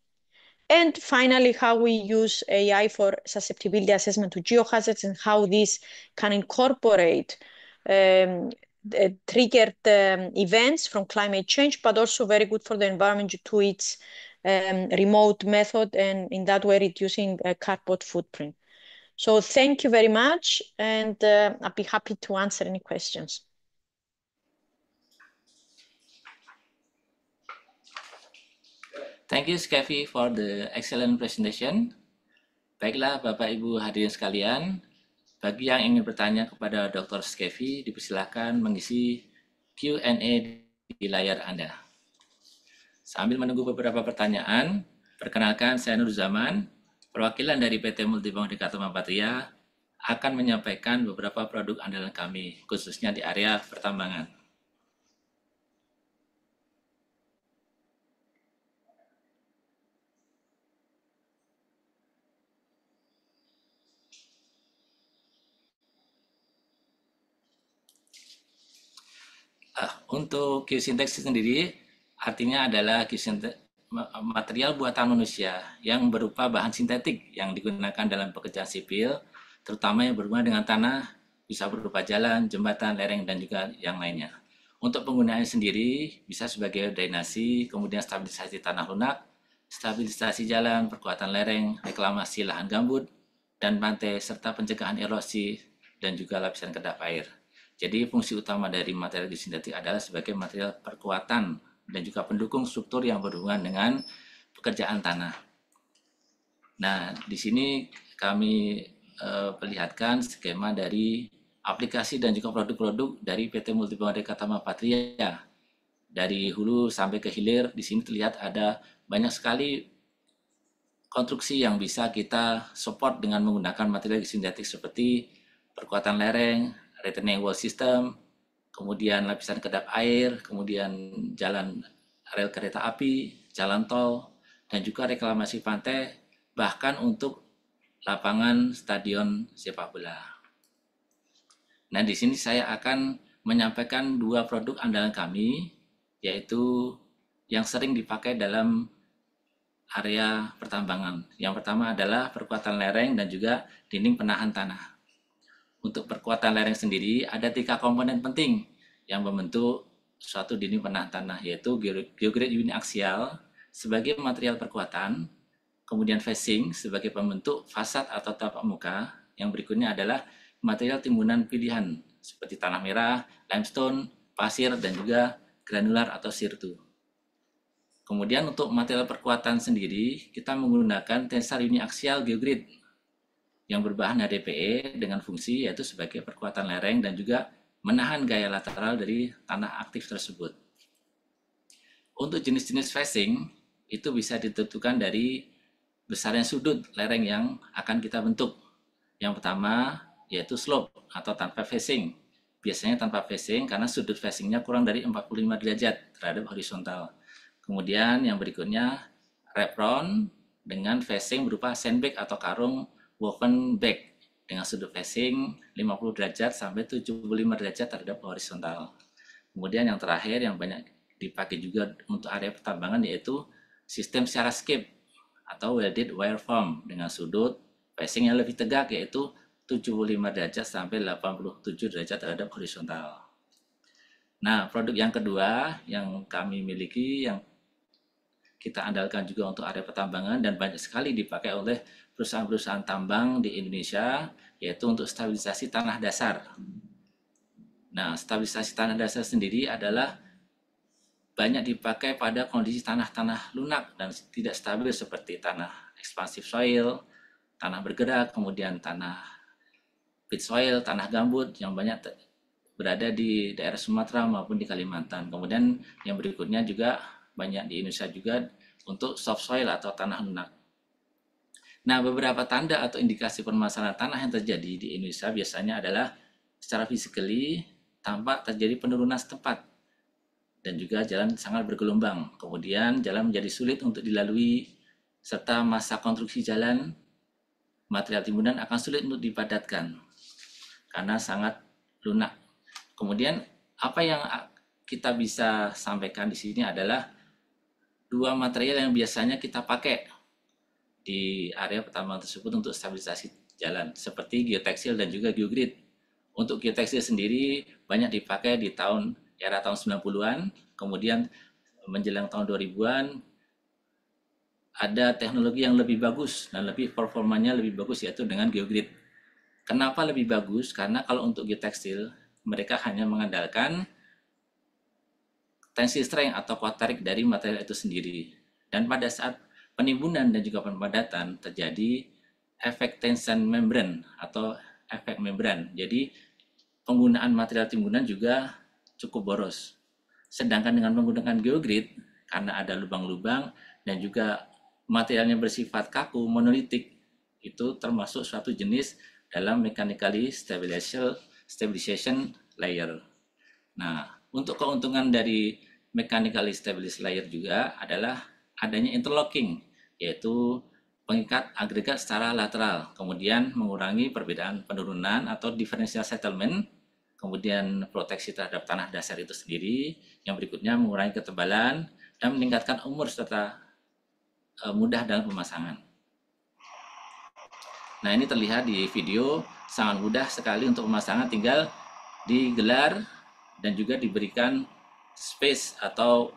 And finally, how we use AI for susceptibility assessment to geohazards and how this can incorporate triggered events from climate change, but also very good for the environment due to its remote method and in that way reducing carbon footprint. So thank you very much, and I'll be happy to answer any questions. Thank you, Skevi, for the excellent presentation. Baiklah, Bapak Ibu hadirin sekalian, bagi yang ingin bertanya kepada Dr. Skevi, dipersilakan mengisi Q&A di layar Anda. Sambil menunggu beberapa pertanyaan, perkenalkan saya Nur Zaman, perwakilan dari PT Multibangun Dekatama Patria, akan menyampaikan beberapa produk andalan kami, khususnya di area pertambangan. Untuk geosintesis sendiri, artinya adalah material buatan manusia yang berupa bahan sintetik yang digunakan dalam pekerjaan sipil, terutama yang berhubungan dengan tanah, bisa berupa jalan, jembatan, lereng, dan juga yang lainnya. Untuk penggunaannya sendiri, bisa sebagai drainasi, kemudian stabilisasi tanah lunak, stabilisasi jalan, perkuatan lereng, reklamasi lahan gambut, dan pantai, serta pencegahan erosi, dan juga lapisan kedap air. Jadi fungsi utama dari material geosintetik adalah sebagai material perkuatan dan juga pendukung struktur yang berhubungan dengan pekerjaan tanah. Nah, di sini kami perlihatkan skema dari aplikasi dan juga produk-produk dari PT Multibangun Dekatama Patria. Dari hulu sampai ke hilir, di sini terlihat ada banyak sekali konstruksi yang bisa kita support dengan menggunakan material geosintetik seperti perkuatan lereng, retaining wall system, kemudian lapisan kedap air, kemudian jalan rel kereta api, jalan tol, dan juga reklamasi pantai, bahkan untuk lapangan stadion sepak bola. Nah, di sini saya akan menyampaikan dua produk andalan kami, yaitu yang sering dipakai dalam area pertambangan. Yang pertama adalah perkuatan lereng dan juga dinding penahan tanah. Untuk perkuatan lereng sendiri ada 3 komponen penting yang membentuk suatu dinding penahan tanah, yaitu geograde uniaksial sebagai material perkuatan, kemudian facing sebagai pembentuk fasad atau tapak muka, yang berikutnya adalah material timbunan pilihan seperti tanah merah, limestone, pasir, dan juga granular atau sirtu. Kemudian untuk material perkuatan sendiri kita menggunakan tensor uniaksial geogrid yang berbahan HDPE dengan fungsi yaitu sebagai perkuatan lereng dan juga menahan gaya lateral dari tanah aktif tersebut. Untuk jenis-jenis facing itu bisa ditentukan dari besarnya sudut lereng yang akan kita bentuk. Yang pertama yaitu slope atau tanpa facing. Biasanya tanpa facing karena sudut facingnya kurang dari 45 derajat terhadap horizontal. Kemudian yang berikutnya repron dengan facing berupa sandbag atau karung woven back dengan sudut facing 50 derajat sampai 75 derajat terhadap horizontal. Kemudian yang terakhir yang banyak dipakai juga untuk area pertambangan yaitu sistem Serascape atau welded wire form dengan sudut facing yang lebih tegak yaitu 75 derajat sampai 87 derajat terhadap horizontal. Nah, produk yang kedua yang kami miliki, yang kita andalkan juga untuk area pertambangan dan banyak sekali dipakai oleh perusahaan-perusahaan tambang di Indonesia, yaitu untuk stabilisasi tanah dasar. Nah, stabilisasi tanah dasar sendiri adalah banyak dipakai pada kondisi tanah-tanah lunak dan tidak stabil seperti tanah expansive soil, tanah bergerak, kemudian tanah pit soil, tanah gambut yang banyak berada di daerah Sumatera maupun di Kalimantan. Kemudian yang berikutnya juga banyak di Indonesia juga untuk soft soil atau tanah lunak. Nah, beberapa tanda atau indikasi permasalahan tanah yang terjadi di Indonesia biasanya adalah secara physically tampak terjadi penurunan setempat dan juga jalan sangat bergelombang. Kemudian jalan menjadi sulit untuk dilalui serta masa konstruksi jalan material timbunan akan sulit untuk dipadatkan karena sangat lunak. Kemudian apa yang kita bisa sampaikan di sini adalah dua material yang biasanya kita pakai di area pertambangan tersebut untuk stabilisasi jalan, seperti geotextil dan juga geogrid. Untuk geotextil sendiri banyak dipakai di era tahun 90-an, kemudian menjelang tahun 2000-an ada teknologi yang lebih bagus dan performanya lebih bagus, yaitu dengan geogrid. Kenapa lebih bagus? Karena kalau untuk geotextil mereka hanya mengandalkan tensile strength atau kuat tarik dari material itu sendiri. Dan pada saat penimbunan dan juga pemadatan terjadi efek tension membrane atau efek membran. Jadi penggunaan material timbunan juga cukup boros. Sedangkan dengan menggunakan geogrid, karena ada lubang-lubang dan juga materialnya bersifat kaku, monolitik, itu termasuk suatu jenis dalam mechanically stabilization layer. Nah, untuk keuntungan dari mechanically stabilized layer juga adalah adanya interlocking, yaitu pengikat agregat secara lateral, kemudian mengurangi perbedaan penurunan atau differential settlement, kemudian proteksi terhadap tanah dasar itu sendiri, yang berikutnya mengurangi ketebalan dan meningkatkan umur serta mudah dalam pemasangan. Nah, ini terlihat di video, sangat mudah sekali untuk pemasangan, tinggal digelar dan juga diberikan space atau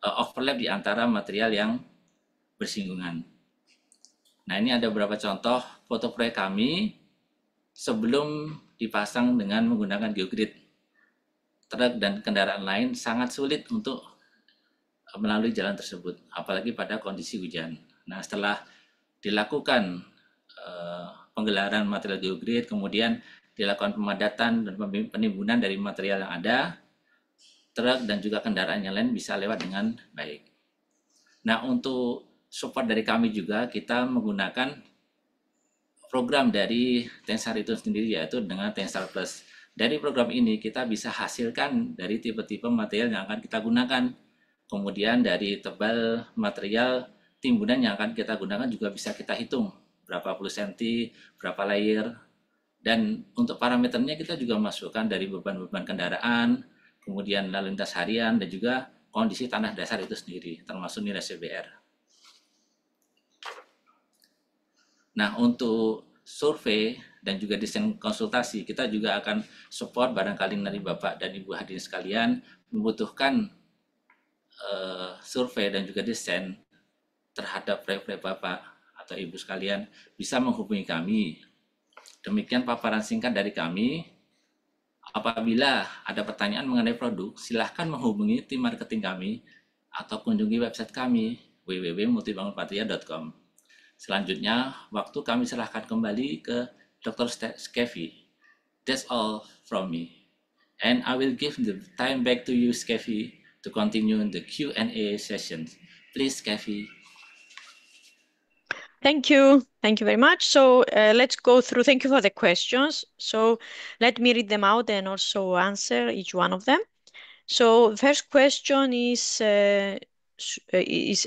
overlap di antara material yang bersinggungan. Nah, ini ada beberapa contoh foto proyek kami sebelum dipasang dengan menggunakan geogrid. Truk dan kendaraan lain sangat sulit untuk melalui jalan tersebut, apalagi pada kondisi hujan. Nah, setelah dilakukan penggelaran material geogrid, kemudian dilakukan pemadatan dan penimbunan dari material yang ada, truk dan juga kendaraan yang lain bisa lewat dengan baik. Nah, untuk support dari kami juga, kita menggunakan program dari InSAR itu sendiri, yaitu dengan InSAR Plus. Dari program ini kita bisa hasilkan dari tipe-tipe material yang akan kita gunakan. Kemudian dari tebal material timbunan yang akan kita gunakan juga bisa kita hitung. Berapa puluh senti, berapa layer. Dan untuk parameternya kita juga masukkan dari beban-beban kendaraan, kemudian lalu lintas harian, dan juga kondisi tanah dasar itu sendiri, termasuk nilai CBR. Nah, untuk survei dan juga desain konsultasi, kita juga akan support barangkali dari Bapak dan Ibu hadirin sekalian membutuhkan survei dan juga desain terhadap proyek-proyek Bapak atau Ibu sekalian, bisa menghubungi kami. Demikian paparan singkat dari kami. Apabila ada pertanyaan mengenai produk, silahkan menghubungi tim marketing kami atau kunjungi website kami www.multibangunpatria.com. Selanjutnya, waktu kami serahkan kembali ke Dr. Skevi. That's all from me. And I will give the time back to you, Skevi, to continue the Q&A session. Please, Skevi. Thank you. Thank you very much. So let's go through. Thank you for the questions. So let me read them out and also answer each one of them. So the first question is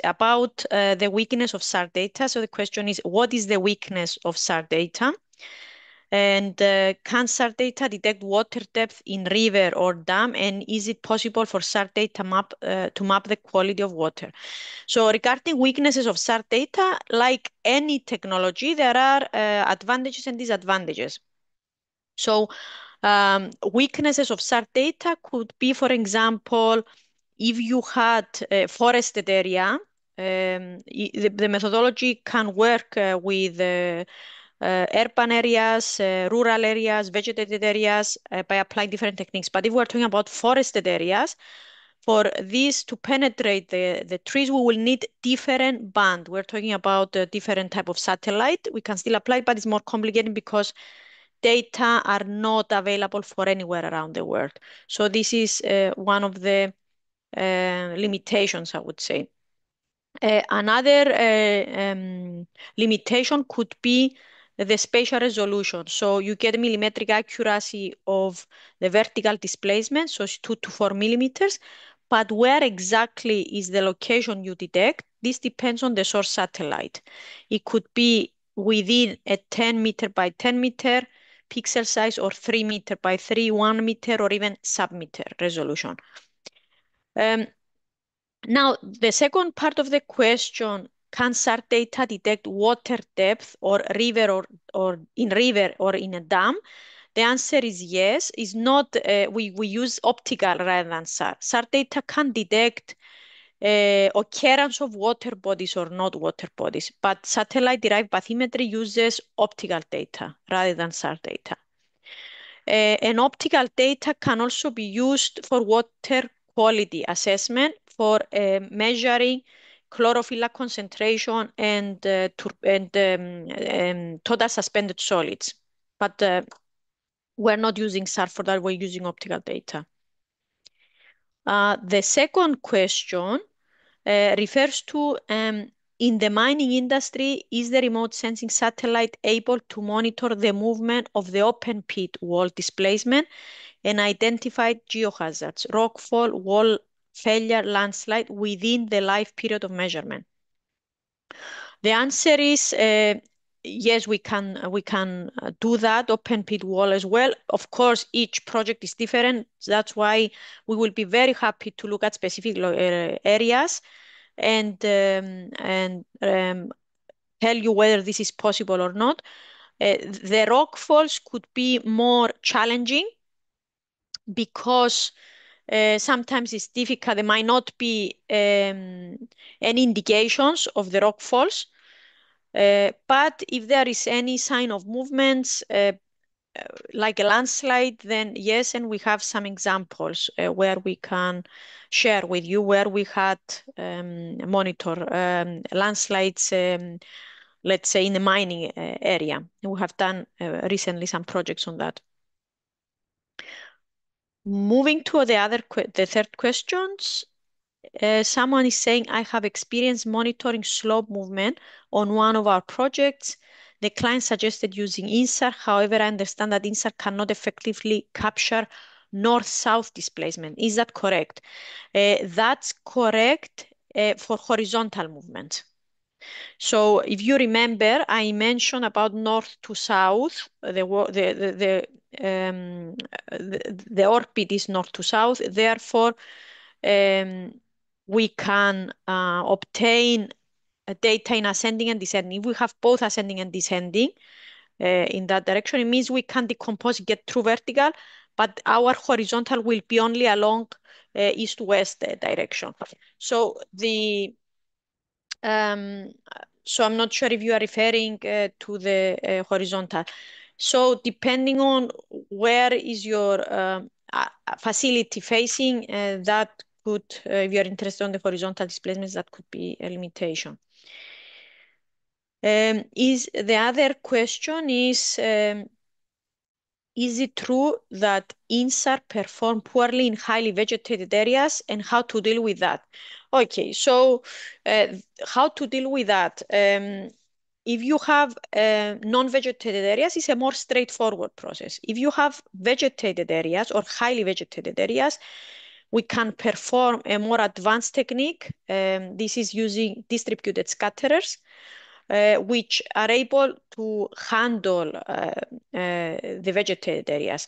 about the weakness of SAR data. So the question is, what is the weakness of SAR data? And can SAR data detect water depth in river or dam? And is it possible for SAR data to map the quality of water? So regarding weaknesses of SAR data, like any technology, there are advantages and disadvantages. So Weaknesses of SAR data could be, for example, if you had a forested area, the methodology can work with urban areas, rural areas, vegetated areas by applying different techniques. But if we're talking about forested areas, for this to penetrate the trees, we will need different band. We're talking about a different type of satellite. We can still apply it, but it's more complicated because data are not available for anywhere around the world. So this is one of the limitations, I would say. Another limitation could be the spatial resolution. So you get millimetric accuracy of the vertical displacement, so it's 2 to 4 millimeters. But where exactly is the location you detect? This depends on the source satellite. It could be within a 10 meter by 10 meter pixel size or 3 meter by 3, 1 meter, or even sub-meter resolution. Now, the second part of the question, can SAR data detect water depth or or in river or in a dam? The answer is yes. It's not, we use optical rather than SAR. SAR data can detect occurrence of water bodies or not water bodies, but satellite-derived bathymetry uses optical data rather than SAR data. And optical data can also be used for water quality assessment for measuring chlorophyll concentration and, total suspended solids. But we're not using SAR for that, we're using optical data. The second question refers to in the mining industry, is the remote sensing satellite able to monitor the movement of the open pit wall displacement and identify geohazards, rockfall, wall failure, landslide within the life period of measurement? The answer is yes, we can do that, open pit wall as well. Of course, each project is different. That's why we will be very happy to look at specific areas and tell you whether this is possible or not. The rock falls could be more challenging because sometimes it's difficult. There might not be any indications of the rock falls. But if there is any sign of movements, like a landslide, then yes, and we have some examples where we can share with you where we had monitor landslides, let's say in the mining area. We have done recently some projects on that. Moving to the third questions. Someone is saying, I have experience monitoring slope movement on one of our projects. The client suggested using InSAR. However, I understand that InSAR cannot effectively capture north-south displacement. Is that correct? That's correct for horizontal movement. So if you remember, I mentioned about north to south, the orbit is north to south. Therefore, we can obtain data in ascending and descending. If we have both ascending and descending in that direction, it means we can decompose, get true vertical, but our horizontal will be only along east-west direction. So so I'm not sure if you are referring to the horizontal. So depending on where is your facility facing, that could, if you're interested on the horizontal displacements, that could be a limitation. The other question is it true that InSAR perform poorly in highly vegetated areas and how to deal with that? Okay, so how to deal with that? If you have non-vegetated areas, it's a more straightforward process. If you have vegetated areas or highly vegetated areas, we can perform a more advanced technique. This is using distributed scatterers, which are able to handle the vegetated areas.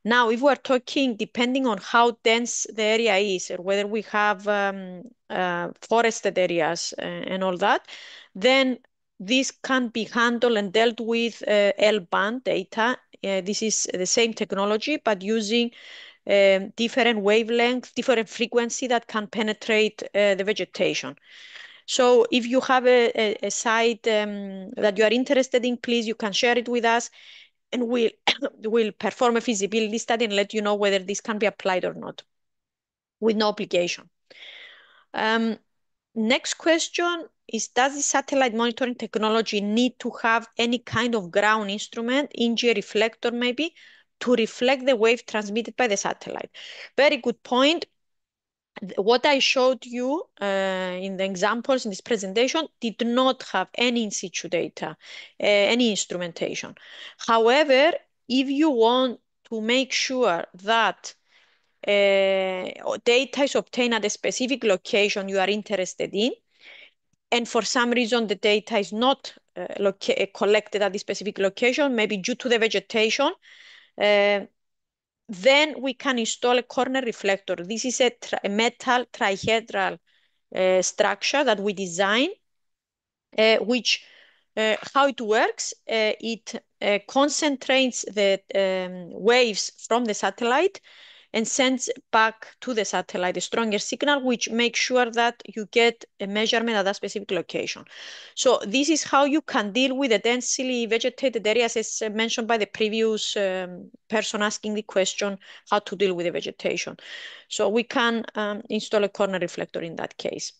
Now, if we're talking, depending on how dense the area is, or whether we have forested areas and all that, then this can be handled and dealt with L-band data This is the same technology, but using different wavelength, different frequency that can penetrate the vegetation. So if you have a site that you are interested in, please, you can share it with us, and we'll perform a feasibility study and let you know whether this can be applied or not, with no obligation. Next question is, does the satellite monitoring technology need to have any kind of ground instrument, e.g. reflector maybe, to reflect the wave transmitted by the satellite? Very good point. What I showed you in the examples in this presentation did not have any in situ data, any instrumentation. However, if you want to make sure that data is obtained at a specific location you are interested in, and for some reason the data is not collected at the specific location, maybe due to the vegetation, then we can install a corner reflector. This is a metal trihedral structure that we design, which how it works, it concentrates the waves from the satellite and sends back to the satellite a stronger signal, which makes sure that you get a measurement at that specific location. So this is how you can deal with the densely vegetated areas, as mentioned by the previous person asking the question, how to deal with the vegetation. So we can install a corner reflector in that case.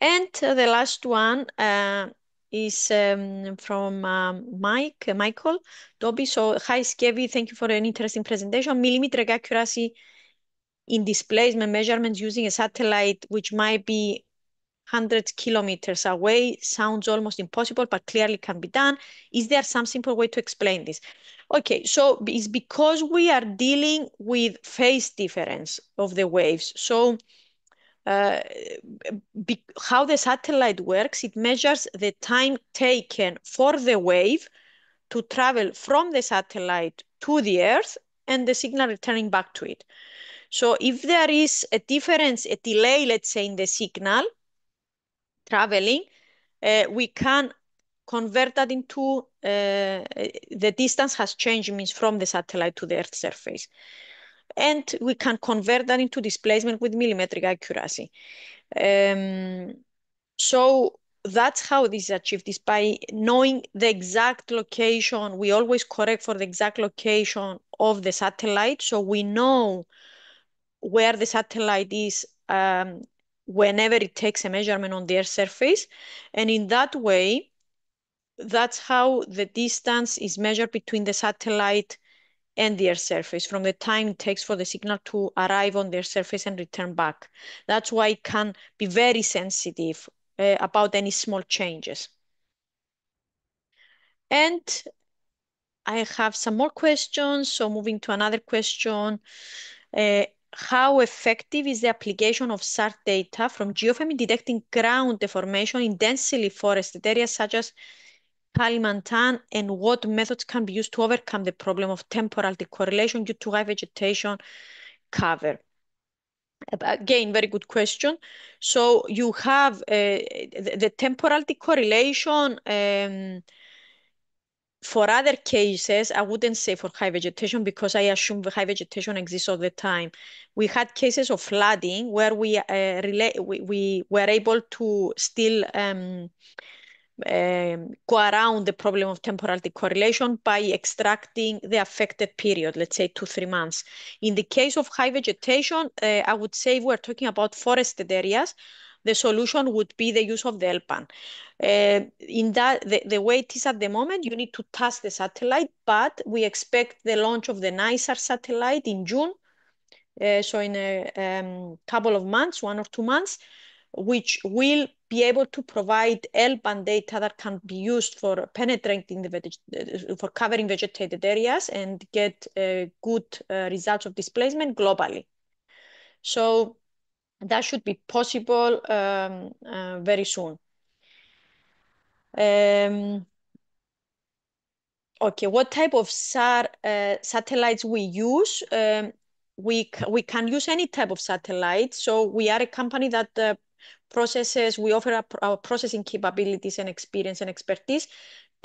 And the last one is from Michael Dobby. So, hi Skevi, thank you for an interesting presentation. Millimetric accuracy in displacement measurements using a satellite, which might be hundreds kilometers away, sounds almost impossible, but clearly can be done. Is there some simple way to explain this? Okay, so it's because we are dealing with phase difference of the waves. So how the satellite works, it measures the time taken for the wave to travel from the satellite to the Earth and the signal returning back to it. So if there is a difference, a delay, let's say, in the signal traveling, we can convert that into the distance has changed, means from the satellite to the Earth's surface. And we can convert that into displacement with millimetric accuracy. So that's how this is achieved, is by knowing the exact location. We always correct for the exact location of the satellite. So we know where the satellite is whenever it takes a measurement on the Earth's surface. And in that way, that's how the distance is measured between the satellite and the Earth's surface, from the time it takes for the signal to arrive on their surface and return back. That's why it can be very sensitive about any small changes. And I have some more questions. So moving to another question. How effective is the application of SAR data from Geofem in detecting ground deformation in densely forested areas such as Kalimantan, and what methods can be used to overcome the problem of temporal decorrelation due to high vegetation cover? Again, very good question. So you have the temporal decorrelation for other cases. I wouldn't say for high vegetation, because I assume the high vegetation exists all the time. We had cases of flooding where we were able to still go around the problem of temporal decorrelation by extracting the affected period, let's say 2-3 months. In the case of high vegetation, I would say if we're talking about forested areas, the solution would be the use of the L-band. In that, the way it is at the moment, you need to task the satellite, but we expect the launch of the InSAR satellite in June. So in a couple of months, 1 or 2 months, which will be able to provide L-band data that can be used for penetrating for covering vegetated areas and get good results of displacement globally. So that should be possible very soon. Okay, what type of SAR satellites we use? We can use any type of satellite. So we are a company that we offer our processing capabilities and experience and expertise,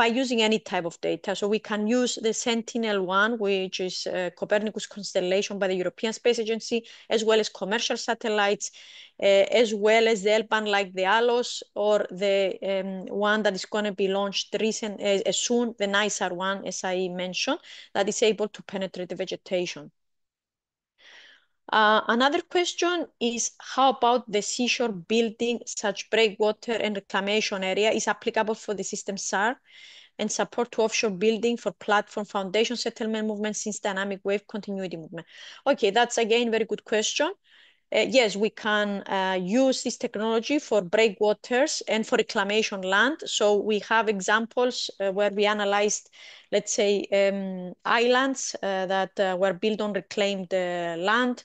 by using any type of data. So we can use the Sentinel-1, which is Copernicus constellation by the European Space Agency, as well as commercial satellites, as well as the L-band like the ALOS, or the one that is going to be launched soon, the InSAR one, as I mentioned, that is able to penetrate the vegetation. Another question is, how about the seashore building such breakwater and reclamation area is applicable for the system SAR and support to offshore building for platform foundation settlement movement since dynamic wave continuity movement? Okay, that's again very good question. Yes, we can use this technology for breakwaters and for reclamation land. So we have examples where we analyzed, let's say, islands that were built on reclaimed land.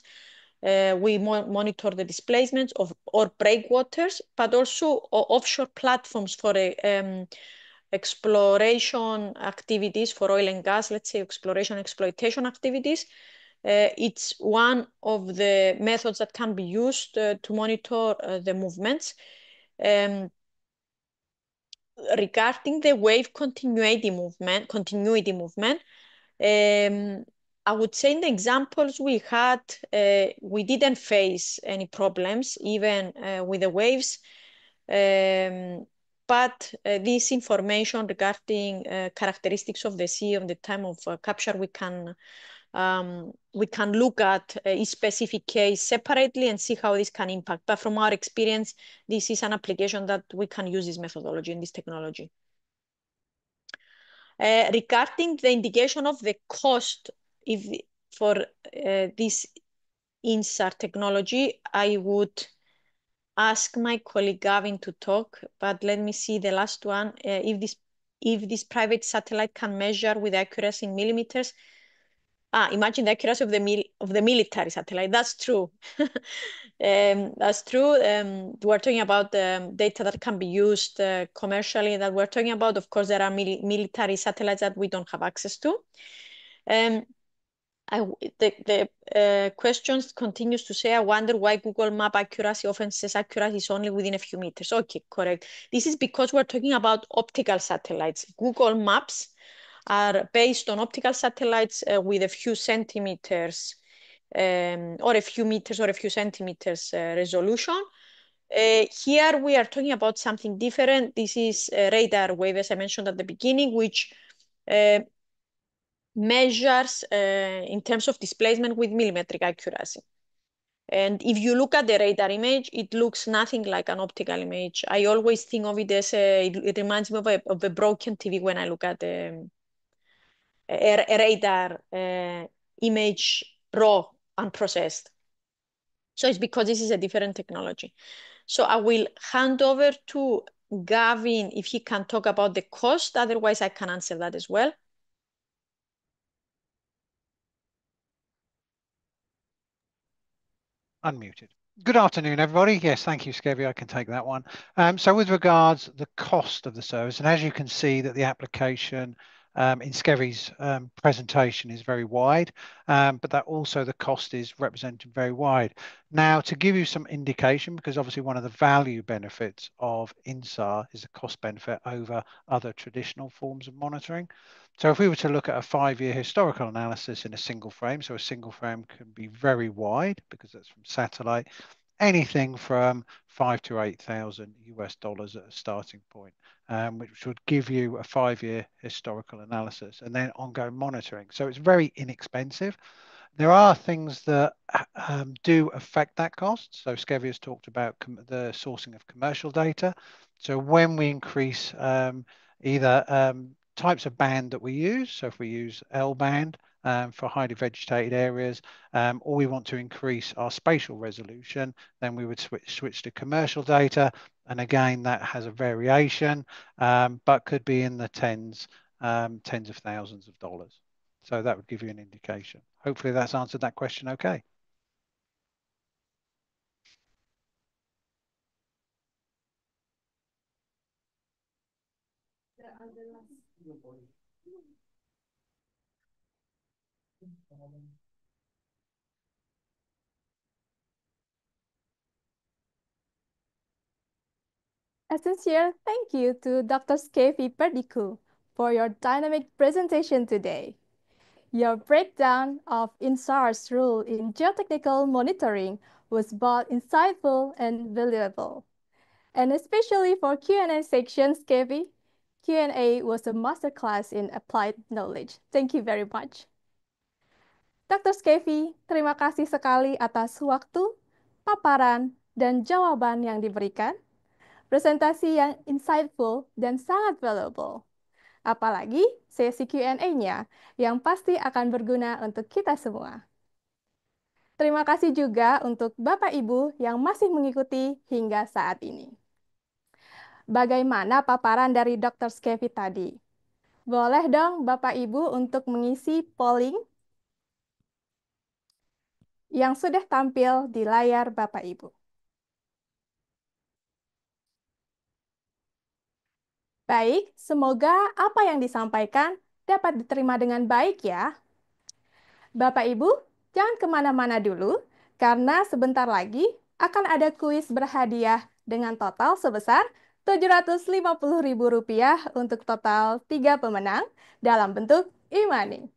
We monitor the displacements of or breakwaters, but also offshore platforms for exploration activities for oil and gas, let's say exploration exploitation activities. It's one of the methods that can be used to monitor the movements. Regarding the wave continuity movement, I would say in the examples we had, we didn't face any problems even with the waves. But this information regarding characteristics of the sea on the time of capture, we can look at each specific case separately and see how this can impact. But from our experience, this is an application that we can use this methodology and this technology. Regarding the indication of the cost for this InSAR technology, I would ask my colleague Gavin to talk, but let me see the last one. If this private satellite can measure with accuracy in millimeters. Imagine the accuracy of the military satellite. That's true. That's true. We're talking about data that can be used commercially. That we're talking about. Of course, there are military satellites that we don't have access to. The questions continues to say, I wonder why Google Map accuracy often says accuracy is only within a few meters. Okay, correct. This is because we're talking about optical satellites. Google Maps are based on optical satellites with a few centimeters or a few meters or a few centimeters resolution. Here we are talking about something different. This is a radar wave, as I mentioned at the beginning, which measures in terms of displacement with millimetric accuracy. And if you look at the radar image, it looks nothing like an optical image. I always think of it as it reminds me of a broken TV when I look at a radar image raw, unprocessed. So it's because this is a different technology. So I will hand over to Gavin if he can talk about the cost. Otherwise, I can answer that as well. Unmuted. Good afternoon, everybody. Yes, thank you, Skevi. I can take that one. So with regards the cost of the service, and as you can see that the application in Skevi's presentation is very wide, but that also the cost is represented very wide. Now, to give you some indication, because obviously one of the value benefits of InSAR is the cost benefit over other traditional forms of monitoring. So if we were to look at a 5-year historical analysis in a single frame, so a single frame can be very wide because that's from satellite, anything from $5,000 to $8,000 at a starting point, which would give you a 5-year historical analysis and then ongoing monitoring. So it's very inexpensive. There are things that do affect that cost. So Skevi has talked about the sourcing of commercial data. So when we increase either types of band that we use, so if we use L band for highly vegetated areas, or we want to increase our spatial resolution, then we would switch to commercial data. And again, that has a variation, but could be in the tens of thousands of dollars. So that would give you an indication. Hopefully that's answered that question okay. A sincere thank you to Dr. Skevi Perdikou for your dynamic presentation today. Your breakdown of InSAR's role in geotechnical monitoring was both insightful and valuable. And especially for Q&A section, Skevi, Q&A was a masterclass in applied knowledge. Thank you very much. Dr. Skevi, terima kasih sekali atas waktu, paparan, dan jawaban yang diberikan. Presentasi yang insightful dan sangat valuable. Apalagi sesi Q&A-nya yang pasti akan berguna untuk kita semua. Terima kasih juga untuk Bapak Ibu yang masih mengikuti hingga saat ini. Bagaimana paparan dari Dr. Skevi tadi? Boleh dong Bapak Ibu untuk mengisi polling yang sudah tampil di layar Bapak Ibu. Baik, semoga apa yang disampaikan dapat diterima dengan baik ya. Bapak Ibu, jangan kemana-mana dulu, karena sebentar lagi akan ada kuis berhadiah dengan total sebesar Rp750.000 untuk total 3 pemenang dalam bentuk e-money.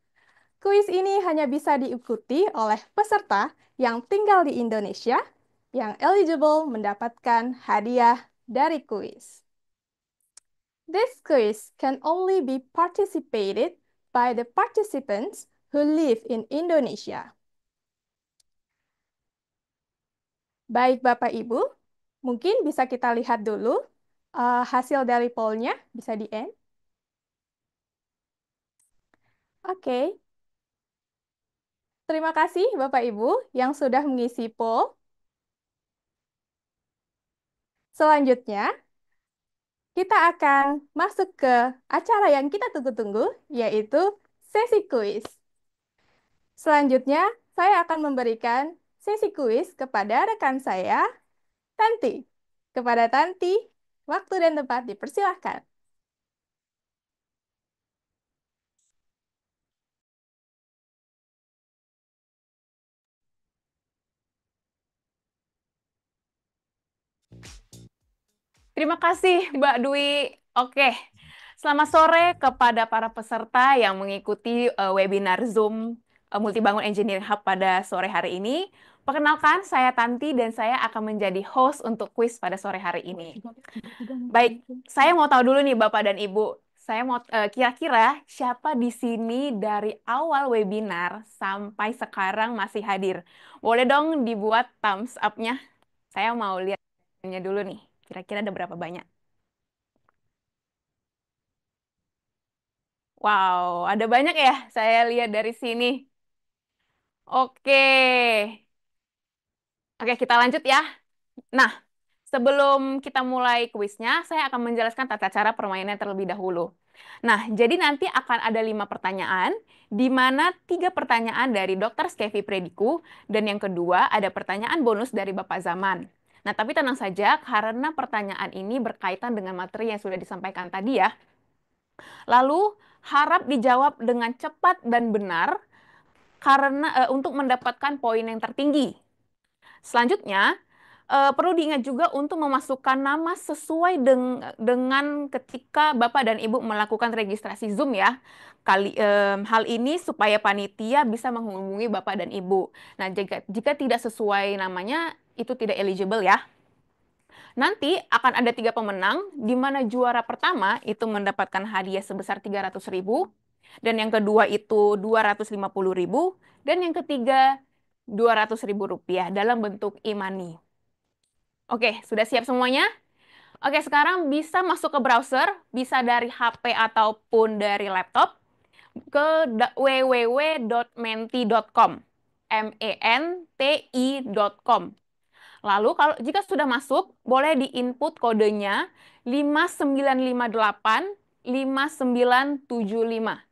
Kuis ini hanya bisa diikuti oleh peserta yang tinggal di Indonesia yang eligible mendapatkan hadiah dari kuis. This quiz can only be participated by the participants who live in Indonesia. Baik Bapak Ibu, mungkin bisa kita lihat dulu hasil dari pollnya, bisa di-end. Oke. Terima kasih Bapak Ibu yang sudah mengisi poll. Selanjutnya, kita akan masuk ke acara yang kita tunggu-tunggu, yaitu sesi kuis. Selanjutnya, saya akan memberikan sesi kuis kepada rekan saya, Tanti. Kepada Tanti, waktu dan tempat dipersilahkan. Terima kasih, Mbak Dwi. Oke, selamat sore kepada para peserta yang mengikuti webinar Zoom Multibangun Engineering Hub pada sore hari ini. Perkenalkan, saya Tanti dan saya akan menjadi host untuk kuis pada sore hari ini. Baik, saya mau tahu dulu nih Bapak dan Ibu. Saya mau kira-kira siapa di sini dari awal webinar sampai sekarang masih hadir. Boleh dong dibuat thumbs up-nya. Saya mau lihatnya dulu nih. Kira-kira ada berapa banyak? Wow, ada banyak ya saya lihat dari sini. Oke. Oke, kita lanjut ya. Nah, sebelum kita mulai kuisnya, saya akan menjelaskan tata cara permainannya terlebih dahulu. Nah, jadi nanti akan ada 5 pertanyaan, di mana 3 pertanyaan dari Dr. Skevi Perdikou, dan yang kedua ada pertanyaan bonus dari Bapak Zaman. Nah, tapi tenang saja, karena pertanyaan ini berkaitan dengan materi yang sudah disampaikan tadi ya. Lalu, harap dijawab dengan cepat dan benar, karena untuk mendapatkan poin yang tertinggi. Selanjutnya, perlu diingat juga untuk memasukkan nama sesuai dengan ketika Bapak dan Ibu melakukan registrasi Zoom ya. Hal ini supaya panitia bisa menghubungi Bapak dan Ibu. Nah, jika tidak sesuai namanya, itu tidak eligible ya. Nanti akan ada 3 pemenang, di mana juara pertama itu mendapatkan hadiah sebesar 300.000, dan yang kedua itu 250.000, dan yang ketiga 200.000 rupiah dalam bentuk e-money. Oke, sudah siap semuanya? Oke, sekarang bisa masuk ke browser, bisa dari HP ataupun dari laptop, ke www.menti.com, menti.com. Lalu kalau jika sudah masuk, boleh di-input kodenya 59585975.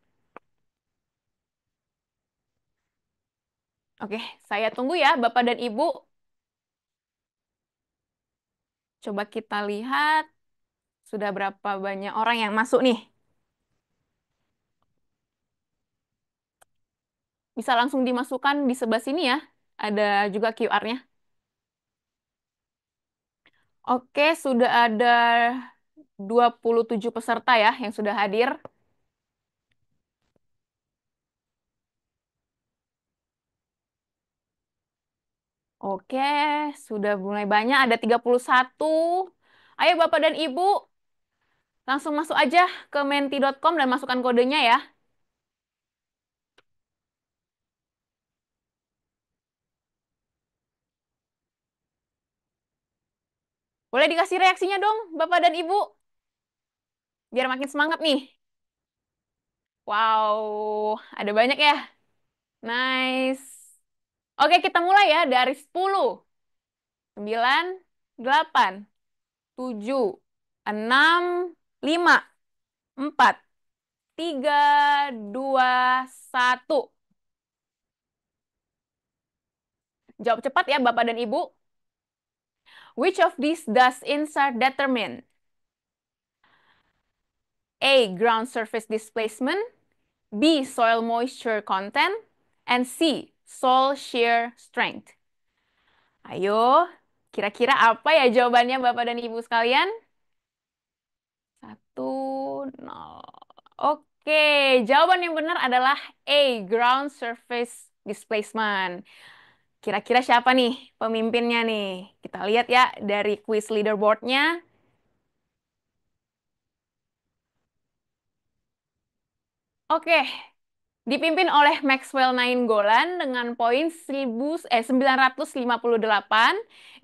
Oke, saya tunggu ya Bapak dan Ibu. Coba kita lihat sudah berapa banyak orang yang masuk nih. Bisa langsung dimasukkan di sebelah sini ya. Ada juga QR-nya. Oke, sudah ada 27 peserta ya yang sudah hadir. Oke, sudah mulai banyak, ada 31. Ayo Bapak dan Ibu, langsung masuk aja ke menti.com dan masukkan kodenya ya. Boleh dikasih reaksinya dong, Bapak dan Ibu, biar makin semangat nih. Wow, ada banyak ya. Nice. Oke, kita mulai ya dari 10, 9, 8, 7, 6, 5, 4, 3, 2, 1. Jawab cepat ya Bapak dan Ibu. Which of these does InSAR determine? A. Ground surface displacement, B. Soil moisture content, and C. Soil shear strength. Ayo, kira-kira apa ya jawabannya Bapak dan Ibu sekalian? 1, 0. Oke, jawaban yang benar adalah A. Ground surface displacement. Kira-kira siapa nih pemimpinnya nih? Kita lihat ya dari quiz leaderboardnya. Oke, dipimpin oleh Maxwell Nainggolan dengan poin 958,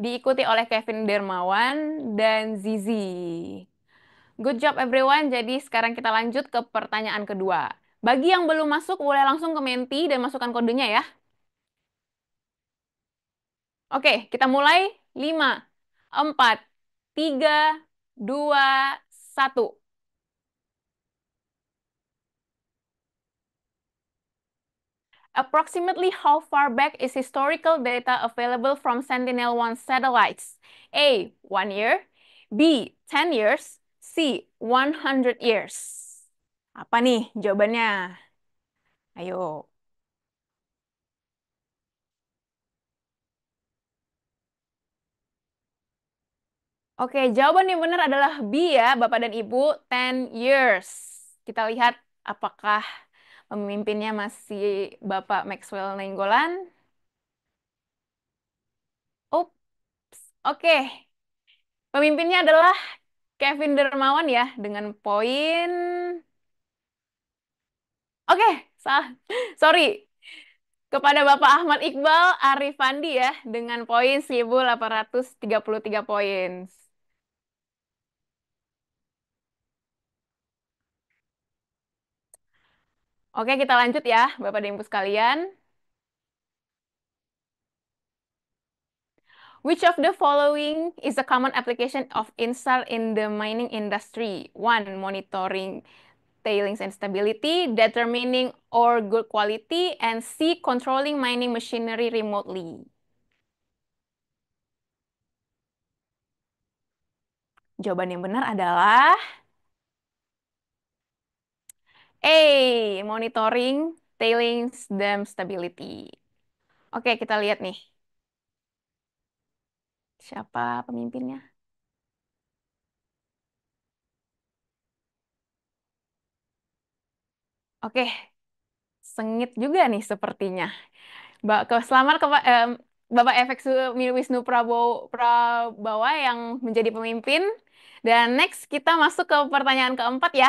diikuti oleh Kevin Dermawan dan Zizi. Good job everyone. Jadi sekarang kita lanjut ke pertanyaan kedua. Bagi yang belum masuk, boleh langsung ke Menti dan masukkan kodenya ya. Oke, kita mulai. 5, 4, 3, 2, 1. Approximately how far back is historical data available from Sentinel-1 satellites? A. 1 year. B. 10 years. C. 100 years. Apa nih jawabannya? Ayo. Oke, jawaban yang benar adalah B ya, Bapak dan Ibu, 10 years. Kita lihat apakah pemimpinnya masih Bapak Maxwell Nainggolan. Ups, oke. Pemimpinnya adalah Kevin Dermawan ya, dengan poin... Oke, salah. Sorry. Kepada Bapak Ahmad Iqbal Arifandi ya, dengan poin 1.833 poin. Oke, kita lanjut ya, Bapak dan Ibu sekalian. Which of the following is a common application of InSAR in the mining industry? 1. Monitoring tailings and stability, determining ore good quality, and C. Controlling mining machinery remotely. Jawaban yang benar adalah A. Monitoring tailings dam stability. Oke, kita lihat nih. Siapa pemimpinnya? Oke, sengit juga nih sepertinya. Selamat ke Bapak FX Wisnu Prabawa yang menjadi pemimpin. Dan next kita masuk ke pertanyaan keempat ya.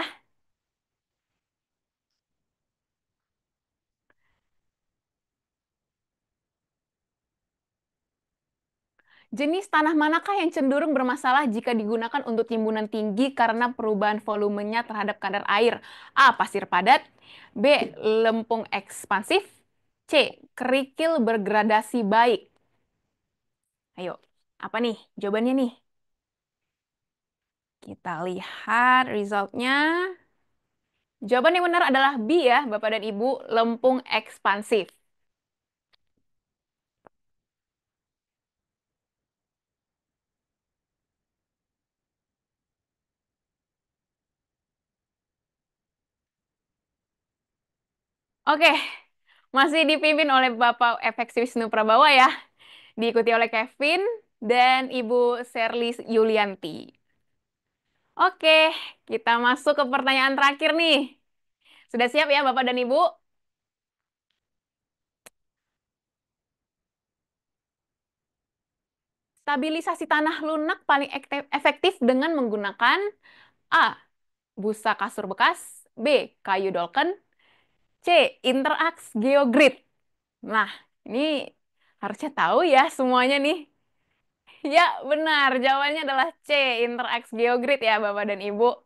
Jenis tanah manakah yang cenderung bermasalah jika digunakan untuk timbunan tinggi karena perubahan volumenya terhadap kadar air? A. Pasir padat. B. Lempung ekspansif. C. Kerikil bergradasi baik. Ayo, apa nih jawabannya nih? Kita lihat resultnya. Jawaban yang benar adalah B ya, Bapak dan Ibu, lempung ekspansif. Oke, masih dipimpin oleh Bapak FX Wisnu Prabawa ya, diikuti oleh Kevin dan Ibu Serly Yulianti. Oke, kita masuk ke pertanyaan terakhir nih. Sudah siap ya Bapak dan Ibu? Oke, Stabilisasi tanah lunak paling efektif dengan menggunakan A. Busa kasur bekas, B. Kayu dolken, C. Interax geogrid. Nah, ini harusnya tahu ya semuanya nih. Ya, benar. Jawabannya adalah C. Interax geogrid ya, Bapak dan Ibu.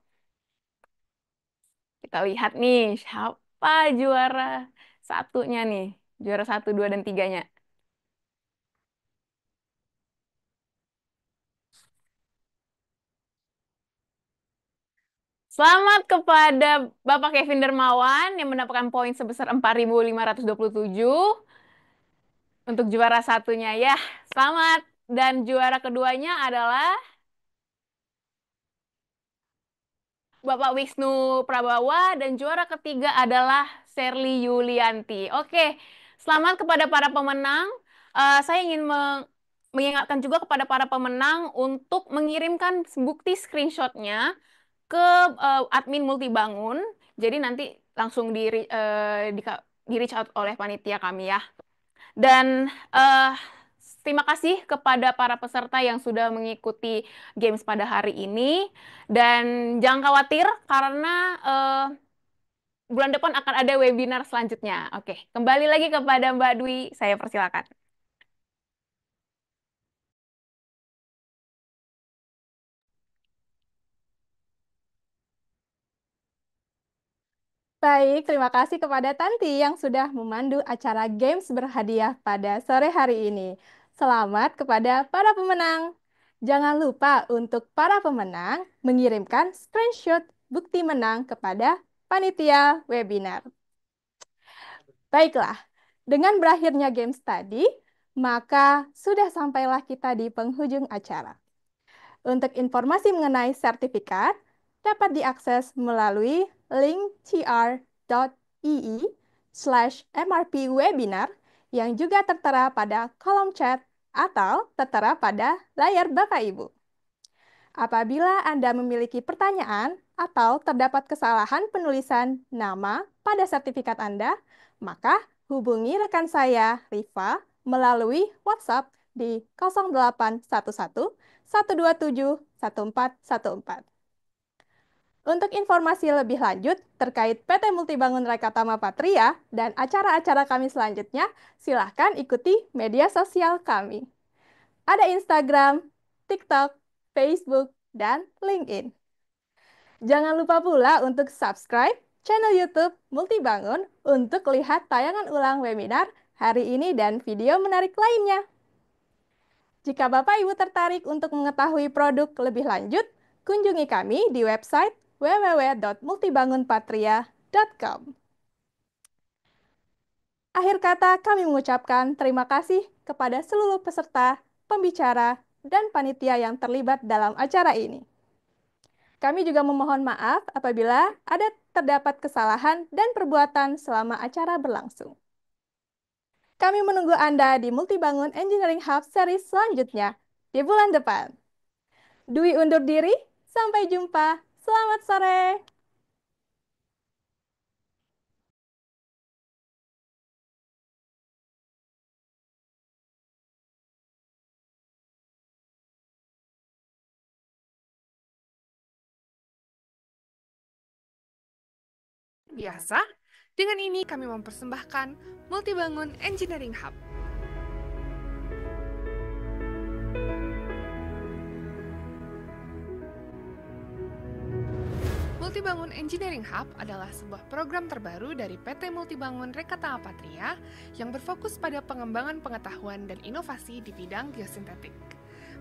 Kita lihat nih, siapa juara satunya nih. Juara 1, 2, dan 3-nya. Selamat kepada Bapak Kevin Dermawan yang mendapatkan poin sebesar 4.527 untuk juara satunya ya. Selamat. Dan juara keduanya adalah Bapak Wisnu Prabawa dan juara ketiga adalah Sherly Yulianti. Oke, selamat kepada para pemenang. Saya ingin mengingatkan juga kepada para pemenang untuk mengirimkan bukti screenshotnya ke admin Multibangun. Jadi nanti langsung di reach out oleh panitia kami ya. Dan terima kasih kepada para peserta yang sudah mengikuti games pada hari ini. Dan jangan khawatir karena bulan depan akan ada webinar selanjutnya. Oke, kembali lagi kepada Mbak Dwi, saya persilakan. Baik, terima kasih kepada Tanti yang sudah memandu acara games berhadiah pada sore hari ini. Selamat kepada para pemenang. Jangan lupa untuk para pemenang mengirimkan screenshot bukti menang kepada panitia webinar. Baiklah, dengan berakhirnya games tadi, maka sudah sampailah kita di penghujung acara. Untuk informasi mengenai sertifikat, dapat diakses melalui link tr.ee/mrpwebinar yang juga tertera pada kolom chat atau tertera pada layar Bapak Ibu. Apabila Anda memiliki pertanyaan atau terdapat kesalahan penulisan nama pada sertifikat Anda, maka hubungi rekan saya, Riva, melalui WhatsApp di 0811 127 1414. Untuk informasi lebih lanjut terkait PT Multibangun Rekatama Patria dan acara-acara kami selanjutnya, silahkan ikuti media sosial kami. Ada Instagram, TikTok, Facebook, dan LinkedIn. Jangan lupa pula untuk subscribe channel YouTube Multibangun untuk lihat tayangan ulang webinar hari ini dan video menarik lainnya. Jika Bapak Ibu tertarik untuk mengetahui produk lebih lanjut, kunjungi kami di website www.multibangunpatria.com. Akhir kata, kami mengucapkan terima kasih kepada seluruh peserta, pembicara, dan panitia yang terlibat dalam acara ini. Kami juga memohon maaf apabila ada terdapat kesalahan dan perbuatan selama acara berlangsung. Kami menunggu Anda di Multibangun Engineering Hub series selanjutnya di bulan depan. Dwi undur diri, sampai jumpa. Selamat sore. Biasa, dengan ini kami mempersembahkan Multibangun Engineering Hub. Multibangun Engineering Hub adalah sebuah program terbaru dari PT Multibangun Rekatama Patria yang berfokus pada pengembangan pengetahuan dan inovasi di bidang geosintetik.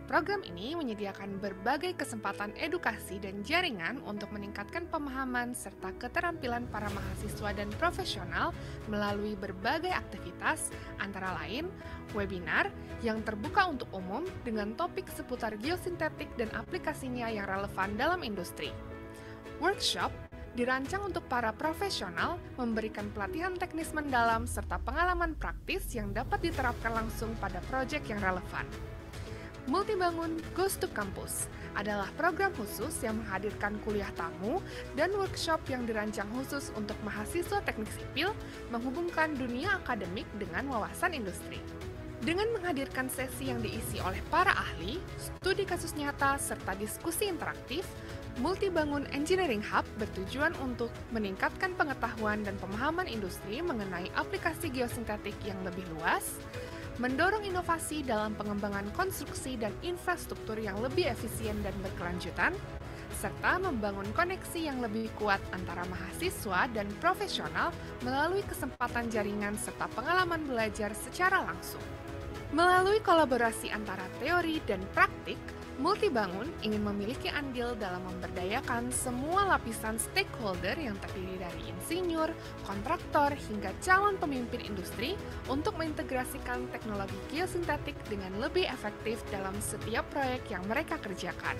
Program ini menyediakan berbagai kesempatan edukasi dan jaringan untuk meningkatkan pemahaman serta keterampilan para mahasiswa dan profesional melalui berbagai aktivitas, antara lain webinar yang terbuka untuk umum dengan topik seputar geosintetik dan aplikasinya yang relevan dalam industri. Workshop dirancang untuk para profesional memberikan pelatihan teknis mendalam serta pengalaman praktis yang dapat diterapkan langsung pada proyek yang relevan. Multibangun Goes to Campus adalah program khusus yang menghadirkan kuliah tamu dan workshop yang dirancang khusus untuk mahasiswa teknik sipil menghubungkan dunia akademik dengan wawasan industri. Dengan menghadirkan sesi yang diisi oleh para ahli, studi kasus nyata, serta diskusi interaktif, Multibangun Engineering Hub bertujuan untuk meningkatkan pengetahuan dan pemahaman industri mengenai aplikasi geosintetik yang lebih luas, mendorong inovasi dalam pengembangan konstruksi dan infrastruktur yang lebih efisien dan berkelanjutan, serta membangun koneksi yang lebih kuat antara mahasiswa dan profesional melalui kesempatan jaringan serta pengalaman belajar secara langsung. Melalui kolaborasi antara teori dan praktik, Multibangun ingin memiliki andil dalam memberdayakan semua lapisan stakeholder yang terdiri dari insinyur, kontraktor, hingga calon pemimpin industri untuk mengintegrasikan teknologi geosintetik dengan lebih efektif dalam setiap proyek yang mereka kerjakan.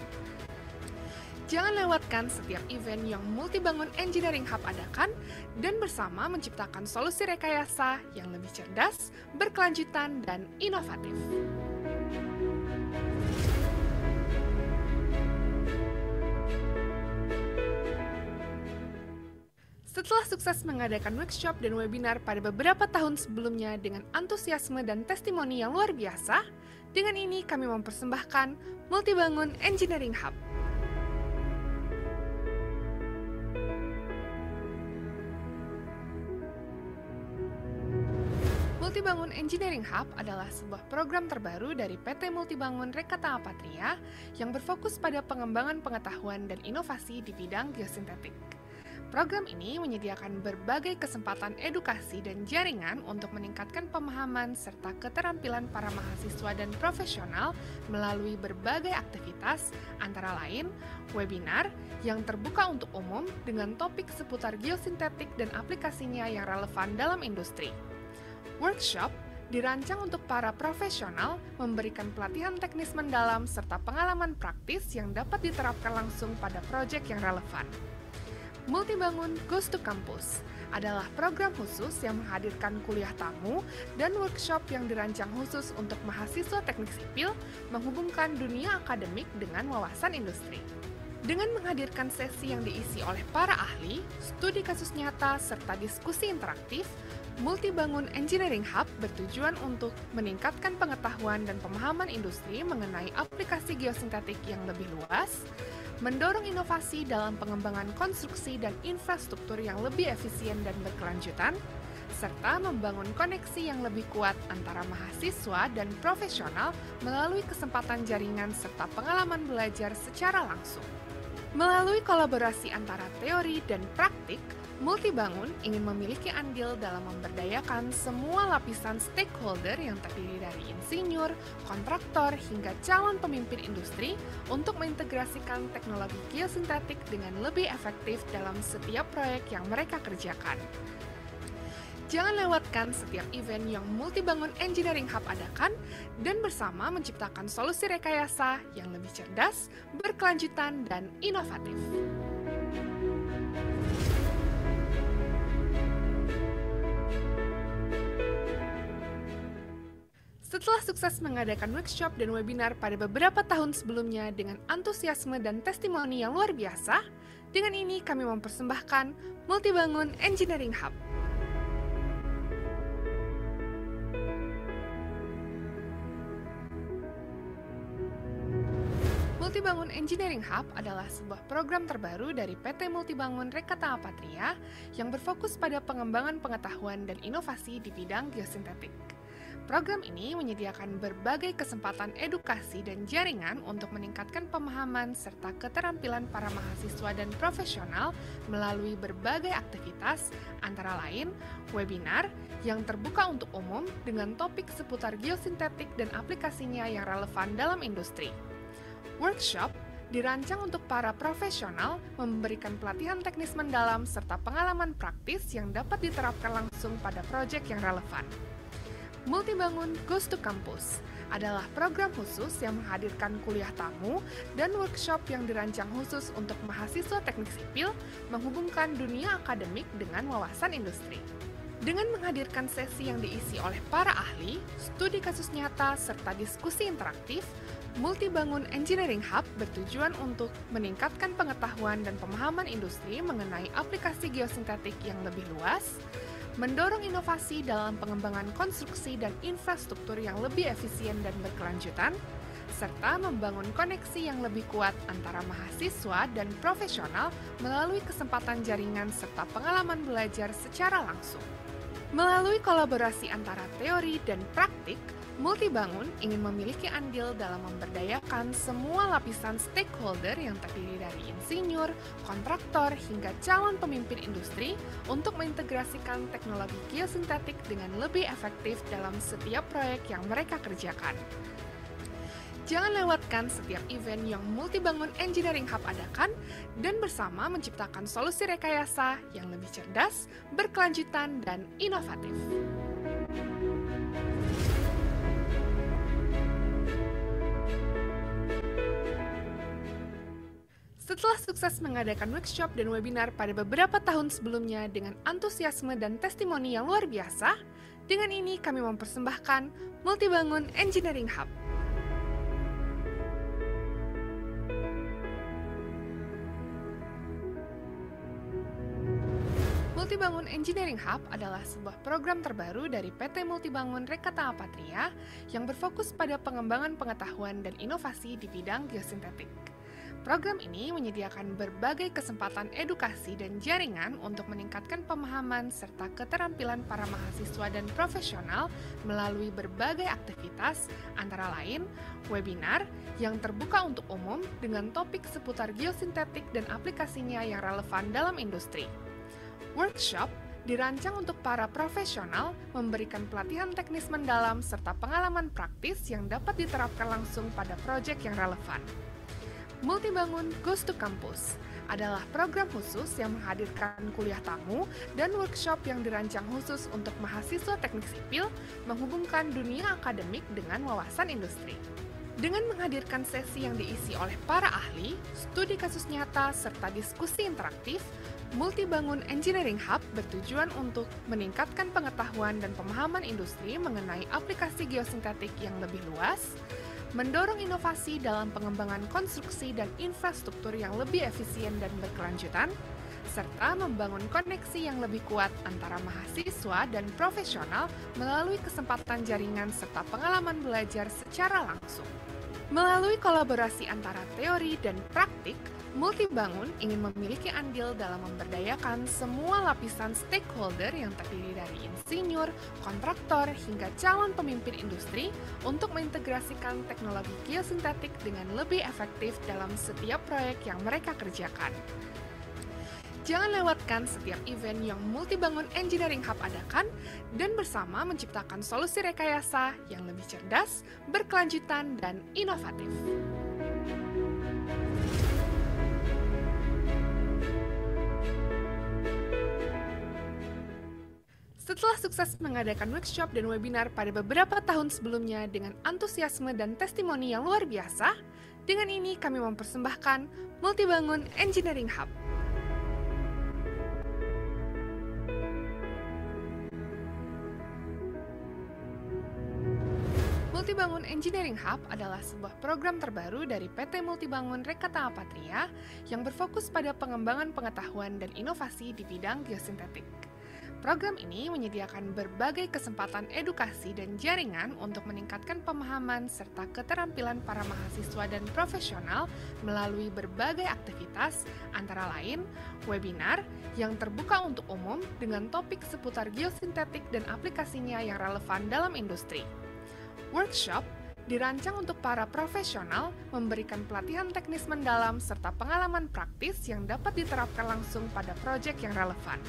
Jangan lewatkan setiap event yang Multibangun Engineering Hub adakan dan bersama menciptakan solusi rekayasa yang lebih cerdas, berkelanjutan, dan inovatif. Setelah sukses mengadakan workshop dan webinar pada beberapa tahun sebelumnya dengan antusiasme dan testimoni yang luar biasa, dengan ini kami mempersembahkan Multibangun Engineering Hub. Multibangun Engineering Hub adalah sebuah program terbaru dari PT Multibangun Rekata Apatria yang berfokus pada pengembangan pengetahuan dan inovasi di bidang geosintetik. Program ini menyediakan berbagai kesempatan edukasi dan jaringan untuk meningkatkan pemahaman serta keterampilan para mahasiswa dan profesional melalui berbagai aktivitas, antara lain webinar yang terbuka untuk umum dengan topik seputar geosintetik dan aplikasinya yang relevan dalam industri. Workshop dirancang untuk para profesional memberikan pelatihan teknis mendalam serta pengalaman praktis yang dapat diterapkan langsung pada proyek yang relevan. Multibangun Goes to Campus adalah program khusus yang menghadirkan kuliah tamu dan workshop yang dirancang khusus untuk mahasiswa teknik sipil menghubungkan dunia akademik dengan wawasan industri. Dengan menghadirkan sesi yang diisi oleh para ahli, studi kasus nyata, serta diskusi interaktif, Multibangun Engineering Hub bertujuan untuk meningkatkan pengetahuan dan pemahaman industri mengenai aplikasi geosintetik yang lebih luas, mendorong inovasi dalam pengembangan konstruksi dan infrastruktur yang lebih efisien dan berkelanjutan, serta membangun koneksi yang lebih kuat antara mahasiswa dan profesional melalui kesempatan jaringan serta pengalaman belajar secara langsung. Melalui kolaborasi antara teori dan praktik, Multibangun ingin memiliki andil dalam memberdayakan semua lapisan stakeholder yang terdiri dari insinyur, kontraktor, hingga calon pemimpin industri untuk mengintegrasikan teknologi geosintetik dengan lebih efektif dalam setiap proyek yang mereka kerjakan. Jangan lewatkan setiap event yang Multibangun Engineering Hub adakan dan bersama menciptakan solusi rekayasa yang lebih cerdas, berkelanjutan, dan inovatif. Setelah sukses mengadakan workshop dan webinar pada beberapa tahun sebelumnya dengan antusiasme dan testimoni yang luar biasa, dengan ini kami mempersembahkan Multibangun Engineering Hub. Multibangun Engineering Hub adalah sebuah program terbaru dari PT Multibangun Rekata Apatria yang berfokus pada pengembangan pengetahuan dan inovasi di bidang geosintetik. Program ini menyediakan berbagai kesempatan edukasi dan jaringan untuk meningkatkan pemahaman serta keterampilan para mahasiswa dan profesional melalui berbagai aktivitas, antara lain webinar yang terbuka untuk umum dengan topik seputar geosintetik dan aplikasinya yang relevan dalam industri. Workshop dirancang untuk para profesional memberikan pelatihan teknis mendalam serta pengalaman praktis yang dapat diterapkan langsung pada proyek yang relevan. Multibangun Goes to Campus adalah program khusus yang menghadirkan kuliah tamu dan workshop yang dirancang khusus untuk mahasiswa teknik sipil menghubungkan dunia akademik dengan wawasan industri. Dengan menghadirkan sesi yang diisi oleh para ahli, studi kasus nyata, serta diskusi interaktif, Multibangun Engineering Hub bertujuan untuk meningkatkan pengetahuan dan pemahaman industri mengenai aplikasi geosintetik yang lebih luas, mendorong inovasi dalam pengembangan konstruksi dan infrastruktur yang lebih efisien dan berkelanjutan, serta membangun koneksi yang lebih kuat antara mahasiswa dan profesional melalui kesempatan jaringan serta pengalaman belajar secara langsung. Melalui kolaborasi antara teori dan praktik, Multibangun ingin memiliki andil dalam memberdayakan semua lapisan stakeholder yang terdiri dari insinyur, kontraktor, hingga calon pemimpin industri untuk mengintegrasikan teknologi geosintetik dengan lebih efektif dalam setiap proyek yang mereka kerjakan. Jangan lewatkan setiap event yang Multibangun Engineering Hub adakan dan bersama menciptakan solusi rekayasa yang lebih cerdas, berkelanjutan, dan inovatif. Setelah sukses mengadakan workshop dan webinar pada beberapa tahun sebelumnya dengan antusiasme dan testimoni yang luar biasa, dengan ini kami mempersembahkan Multibangun Engineering Hub. Multibangun Engineering Hub adalah sebuah program terbaru dari PT Multibangun Rekata Apatria yang berfokus pada pengembangan pengetahuan dan inovasi di bidang geosintetik. Program ini menyediakan berbagai kesempatan edukasi dan jaringan untuk meningkatkan pemahaman serta keterampilan para mahasiswa dan profesional melalui berbagai aktivitas, antara lain webinar yang terbuka untuk umum dengan topik seputar geosintetik dan aplikasinya yang relevan dalam industri. Workshop dirancang untuk para profesional memberikan pelatihan teknis mendalam serta pengalaman praktis yang dapat diterapkan langsung pada proyek yang relevan. Multibangun Goes to Campus adalah program khusus yang menghadirkan kuliah tamu dan workshop yang dirancang khusus untuk mahasiswa teknik sipil menghubungkan dunia akademik dengan wawasan industri. Dengan menghadirkan sesi yang diisi oleh para ahli, studi kasus nyata, serta diskusi interaktif, Multibangun Engineering Hub bertujuan untuk meningkatkan pengetahuan dan pemahaman industri mengenai aplikasi geosintetik yang lebih luas, mendorong inovasi dalam pengembangan konstruksi dan infrastruktur yang lebih efisien dan berkelanjutan, serta membangun koneksi yang lebih kuat antara mahasiswa dan profesional melalui kesempatan jaringan serta pengalaman belajar secara langsung. Melalui kolaborasi antara teori dan praktik, Multibangun ingin memiliki andil dalam memberdayakan semua lapisan stakeholder yang terdiri dari insinyur, kontraktor, hingga calon pemimpin industri untuk mengintegrasikan teknologi geosintetik dengan lebih efektif dalam setiap proyek yang mereka kerjakan. Jangan lewatkan setiap event yang Multibangun Engineering Hub adakan dan bersama menciptakan solusi rekayasa yang lebih cerdas, berkelanjutan, dan inovatif. Setelah sukses mengadakan workshop dan webinar pada beberapa tahun sebelumnya dengan antusiasme dan testimoni yang luar biasa, dengan ini kami mempersembahkan Multibangun Engineering Hub. Multibangun Engineering Hub adalah sebuah program terbaru dari PT Multibangun Rekata Apatria yang berfokus pada pengembangan pengetahuan dan inovasi di bidang geosintetik. Program ini menyediakan berbagai kesempatan edukasi dan jaringan untuk meningkatkan pemahaman serta keterampilan para mahasiswa dan profesional melalui berbagai aktivitas, antara lain webinar yang terbuka untuk umum dengan topik seputar geosintetik dan aplikasinya yang relevan dalam industri. Workshop dirancang untuk para profesional memberikan pelatihan teknis mendalam serta pengalaman praktis yang dapat diterapkan langsung pada proyek yang relevan.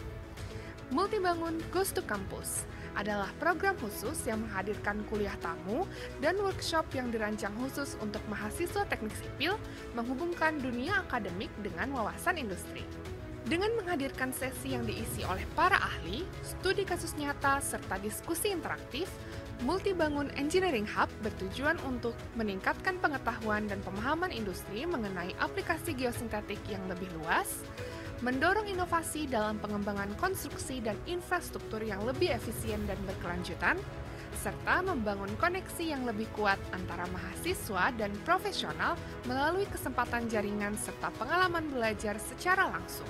Multibangun Goes to Campus adalah program khusus yang menghadirkan kuliah tamu dan workshop yang dirancang khusus untuk mahasiswa teknik sipil menghubungkan dunia akademik dengan wawasan industri. Dengan menghadirkan sesi yang diisi oleh para ahli, studi kasus nyata, serta diskusi interaktif, Multibangun Engineering Hub bertujuan untuk meningkatkan pengetahuan dan pemahaman industri mengenai aplikasi geosintetik yang lebih luas, mendorong inovasi dalam pengembangan konstruksi dan infrastruktur yang lebih efisien dan berkelanjutan, serta membangun koneksi yang lebih kuat antara mahasiswa dan profesional melalui kesempatan jaringan serta pengalaman belajar secara langsung.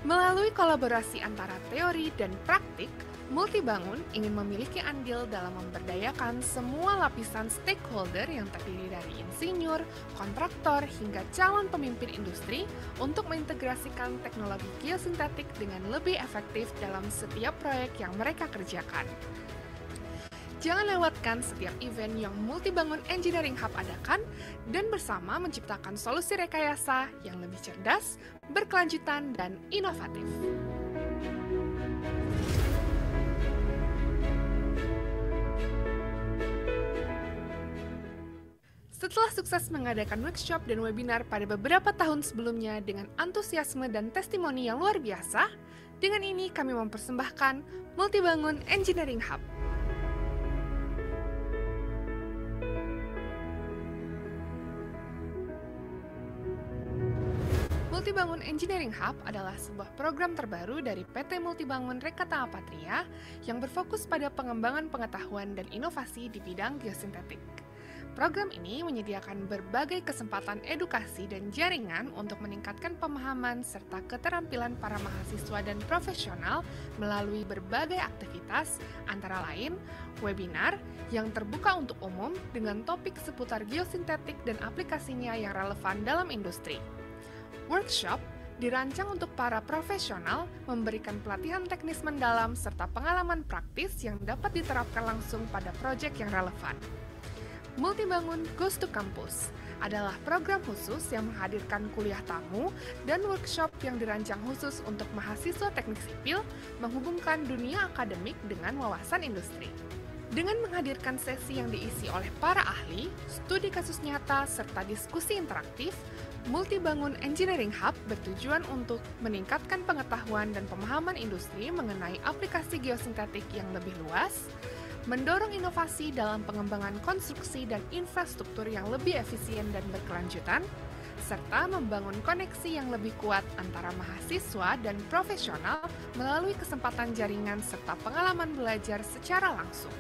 Melalui kolaborasi antara teori dan praktik, Multibangun ingin memiliki andil dalam memberdayakan semua lapisan stakeholder yang terdiri dari insinyur, kontraktor, hingga calon pemimpin industri untuk mengintegrasikan teknologi geosintetik dengan lebih efektif dalam setiap proyek yang mereka kerjakan. Jangan lewatkan setiap event yang Multibangun Engineering Hub adakan dan bersama menciptakan solusi rekayasa yang lebih cerdas, berkelanjutan, dan inovatif. Setelah sukses mengadakan workshop dan webinar pada beberapa tahun sebelumnya dengan antusiasme dan testimoni yang luar biasa, dengan ini kami mempersembahkan Multibangun Engineering Hub. Multibangun Engineering Hub adalah sebuah program terbaru dari PT Multibangun Rekata Apatria yang berfokus pada pengembangan pengetahuan dan inovasi di bidang geosintetik. Program ini menyediakan berbagai kesempatan edukasi dan jaringan untuk meningkatkan pemahaman serta keterampilan para mahasiswa dan profesional melalui berbagai aktivitas, antara lain webinar yang terbuka untuk umum dengan topik seputar geosintetik dan aplikasinya yang relevan dalam industri. Workshop dirancang untuk para profesional memberikan pelatihan teknis mendalam serta pengalaman praktis yang dapat diterapkan langsung pada proyek yang relevan. Multibangun Goes to Campus adalah program khusus yang menghadirkan kuliah tamu dan workshop yang dirancang khusus untuk mahasiswa teknik sipil menghubungkan dunia akademik dengan wawasan industri. Dengan menghadirkan sesi yang diisi oleh para ahli, studi kasus nyata, serta diskusi interaktif, Multibangun Engineering Hub bertujuan untuk meningkatkan pengetahuan dan pemahaman industri mengenai aplikasi geosintetik yang lebih luas, mendorong inovasi dalam pengembangan konstruksi dan infrastruktur yang lebih efisien dan berkelanjutan, serta membangun koneksi yang lebih kuat antara mahasiswa dan profesional melalui kesempatan jaringan serta pengalaman belajar secara langsung.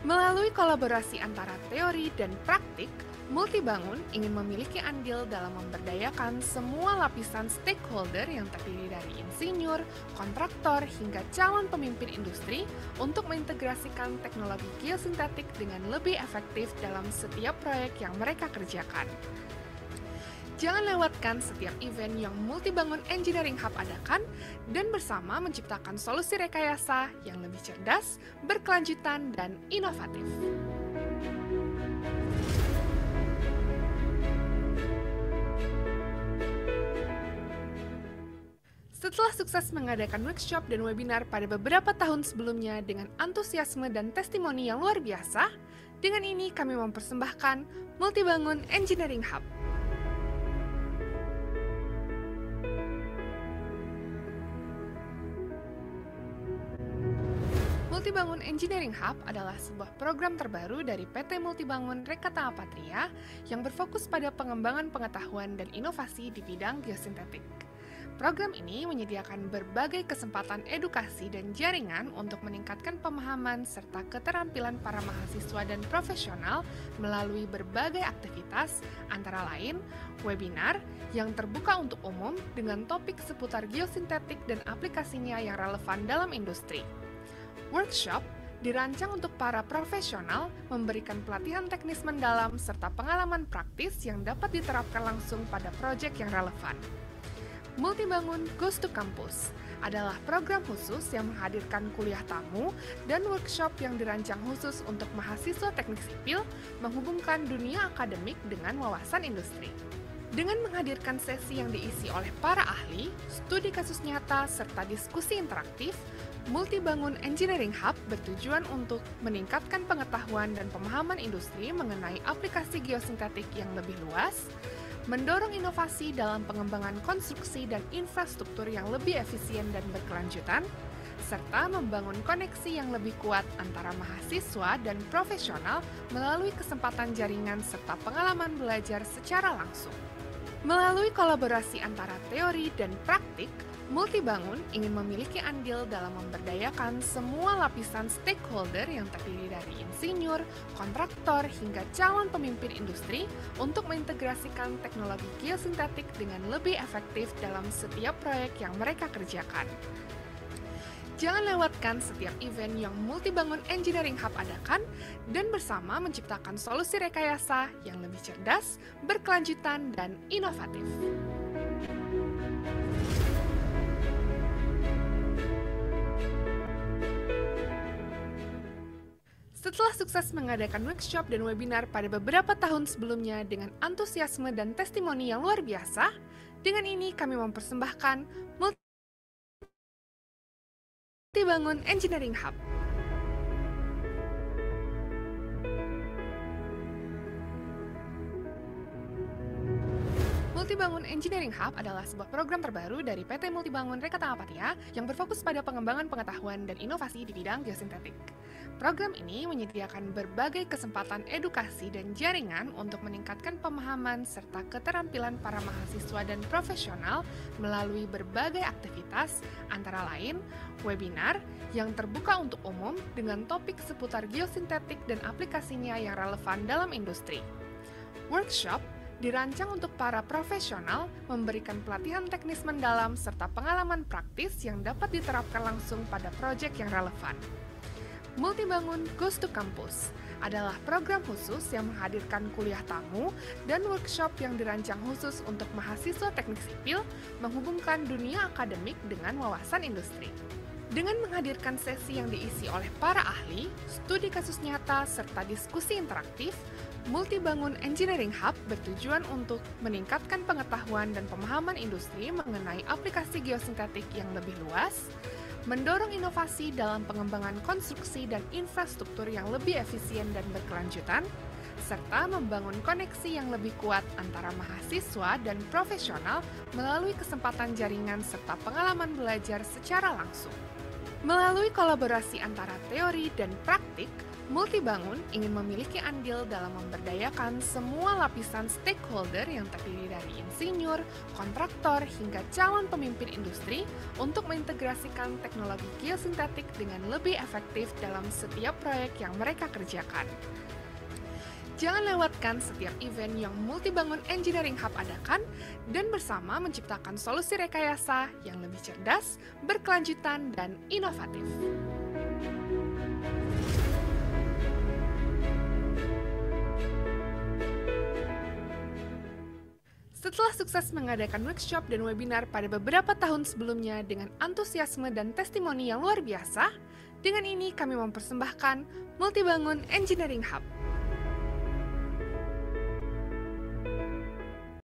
Melalui kolaborasi antara teori dan praktik, Multibangun ingin memiliki andil dalam memberdayakan semua lapisan stakeholder yang terdiri dari insinyur, kontraktor, hingga calon pemimpin industri untuk mengintegrasikan teknologi geosintetik dengan lebih efektif dalam setiap proyek yang mereka kerjakan. Jangan lewatkan setiap event yang Multibangun Engineering Hub adakan dan bersama menciptakan solusi rekayasa yang lebih cerdas, berkelanjutan, dan inovatif. Setelah sukses mengadakan workshop dan webinar pada beberapa tahun sebelumnya dengan antusiasme dan testimoni yang luar biasa, dengan ini kami mempersembahkan Multibangun Engineering Hub. Multibangun Engineering Hub adalah sebuah program terbaru dari PT Multibangun Rekata Apatria yang berfokus pada pengembangan pengetahuan dan inovasi di bidang geosintetik. Program ini menyediakan berbagai kesempatan edukasi dan jaringan untuk meningkatkan pemahaman serta keterampilan para mahasiswa dan profesional melalui berbagai aktivitas, antara lain webinar yang terbuka untuk umum dengan topik seputar geosintetik dan aplikasinya yang relevan dalam industri. Workshop dirancang untuk para profesional memberikan pelatihan teknis mendalam serta pengalaman praktis yang dapat diterapkan langsung pada proyek yang relevan. Multibangun Goes to Campus adalah program khusus yang menghadirkan kuliah tamu dan workshop yang dirancang khusus untuk mahasiswa teknik sipil menghubungkan dunia akademik dengan wawasan industri. Dengan menghadirkan sesi yang diisi oleh para ahli, studi kasus nyata, serta diskusi interaktif, Multibangun Engineering Hub bertujuan untuk meningkatkan pengetahuan dan pemahaman industri mengenai aplikasi geosintetik yang lebih luas, mendorong inovasi dalam pengembangan konstruksi dan infrastruktur yang lebih efisien dan berkelanjutan, serta membangun koneksi yang lebih kuat antara mahasiswa dan profesional melalui kesempatan jaringan serta pengalaman belajar secara langsung. Melalui kolaborasi antara teori dan praktik, Multibangun ingin memiliki andil dalam memberdayakan semua lapisan stakeholder yang terdiri dari insinyur, kontraktor, hingga calon pemimpin industri untuk mengintegrasikan teknologi geosintetik dengan lebih efektif dalam setiap proyek yang mereka kerjakan. Jangan lewatkan setiap event yang Multibangun Engineering Hub adakan dan bersama menciptakan solusi rekayasa yang lebih cerdas, berkelanjutan, dan inovatif. Setelah sukses mengadakan workshop dan webinar pada beberapa tahun sebelumnya dengan antusiasme dan testimoni yang luar biasa, dengan ini kami mempersembahkan Multibangun Engineering Hub. Multibangun Engineering Hub adalah sebuah program terbaru dari PT Multibangun Rekatangapatya yang berfokus pada pengembangan pengetahuan dan inovasi di bidang geosintetik. Program ini menyediakan berbagai kesempatan edukasi dan jaringan untuk meningkatkan pemahaman serta keterampilan para mahasiswa dan profesional melalui berbagai aktivitas, antara lain webinar yang terbuka untuk umum dengan topik seputar geosintetik dan aplikasinya yang relevan dalam industri. Workshop dirancang untuk para profesional, memberikan pelatihan teknis mendalam serta pengalaman praktis yang dapat diterapkan langsung pada proyek yang relevan. Multibangun Goes to Campus adalah program khusus yang menghadirkan kuliah tamu dan workshop yang dirancang khusus untuk mahasiswa teknik sipil menghubungkan dunia akademik dengan wawasan industri. Dengan menghadirkan sesi yang diisi oleh para ahli, studi kasus nyata, serta diskusi interaktif, Multibangun Engineering Hub bertujuan untuk meningkatkan pengetahuan dan pemahaman industri mengenai aplikasi geosintetik yang lebih luas, mendorong inovasi dalam pengembangan konstruksi dan infrastruktur yang lebih efisien dan berkelanjutan, serta membangun koneksi yang lebih kuat antara mahasiswa dan profesional melalui kesempatan jaringan serta pengalaman belajar secara langsung. Melalui kolaborasi antara teori dan praktik, Multibangun ingin memiliki andil dalam memberdayakan semua lapisan stakeholder yang terdiri dari insinyur, kontraktor, hingga calon pemimpin industri untuk mengintegrasikan teknologi geosintetik dengan lebih efektif dalam setiap proyek yang mereka kerjakan. Jangan lewatkan setiap event yang Multibangun Engineering Hub adakan dan bersama menciptakan solusi rekayasa yang lebih cerdas, berkelanjutan, dan inovatif. Setelah sukses mengadakan workshop dan webinar pada beberapa tahun sebelumnya dengan antusiasme dan testimoni yang luar biasa, dengan ini kami mempersembahkan Multibangun Engineering Hub.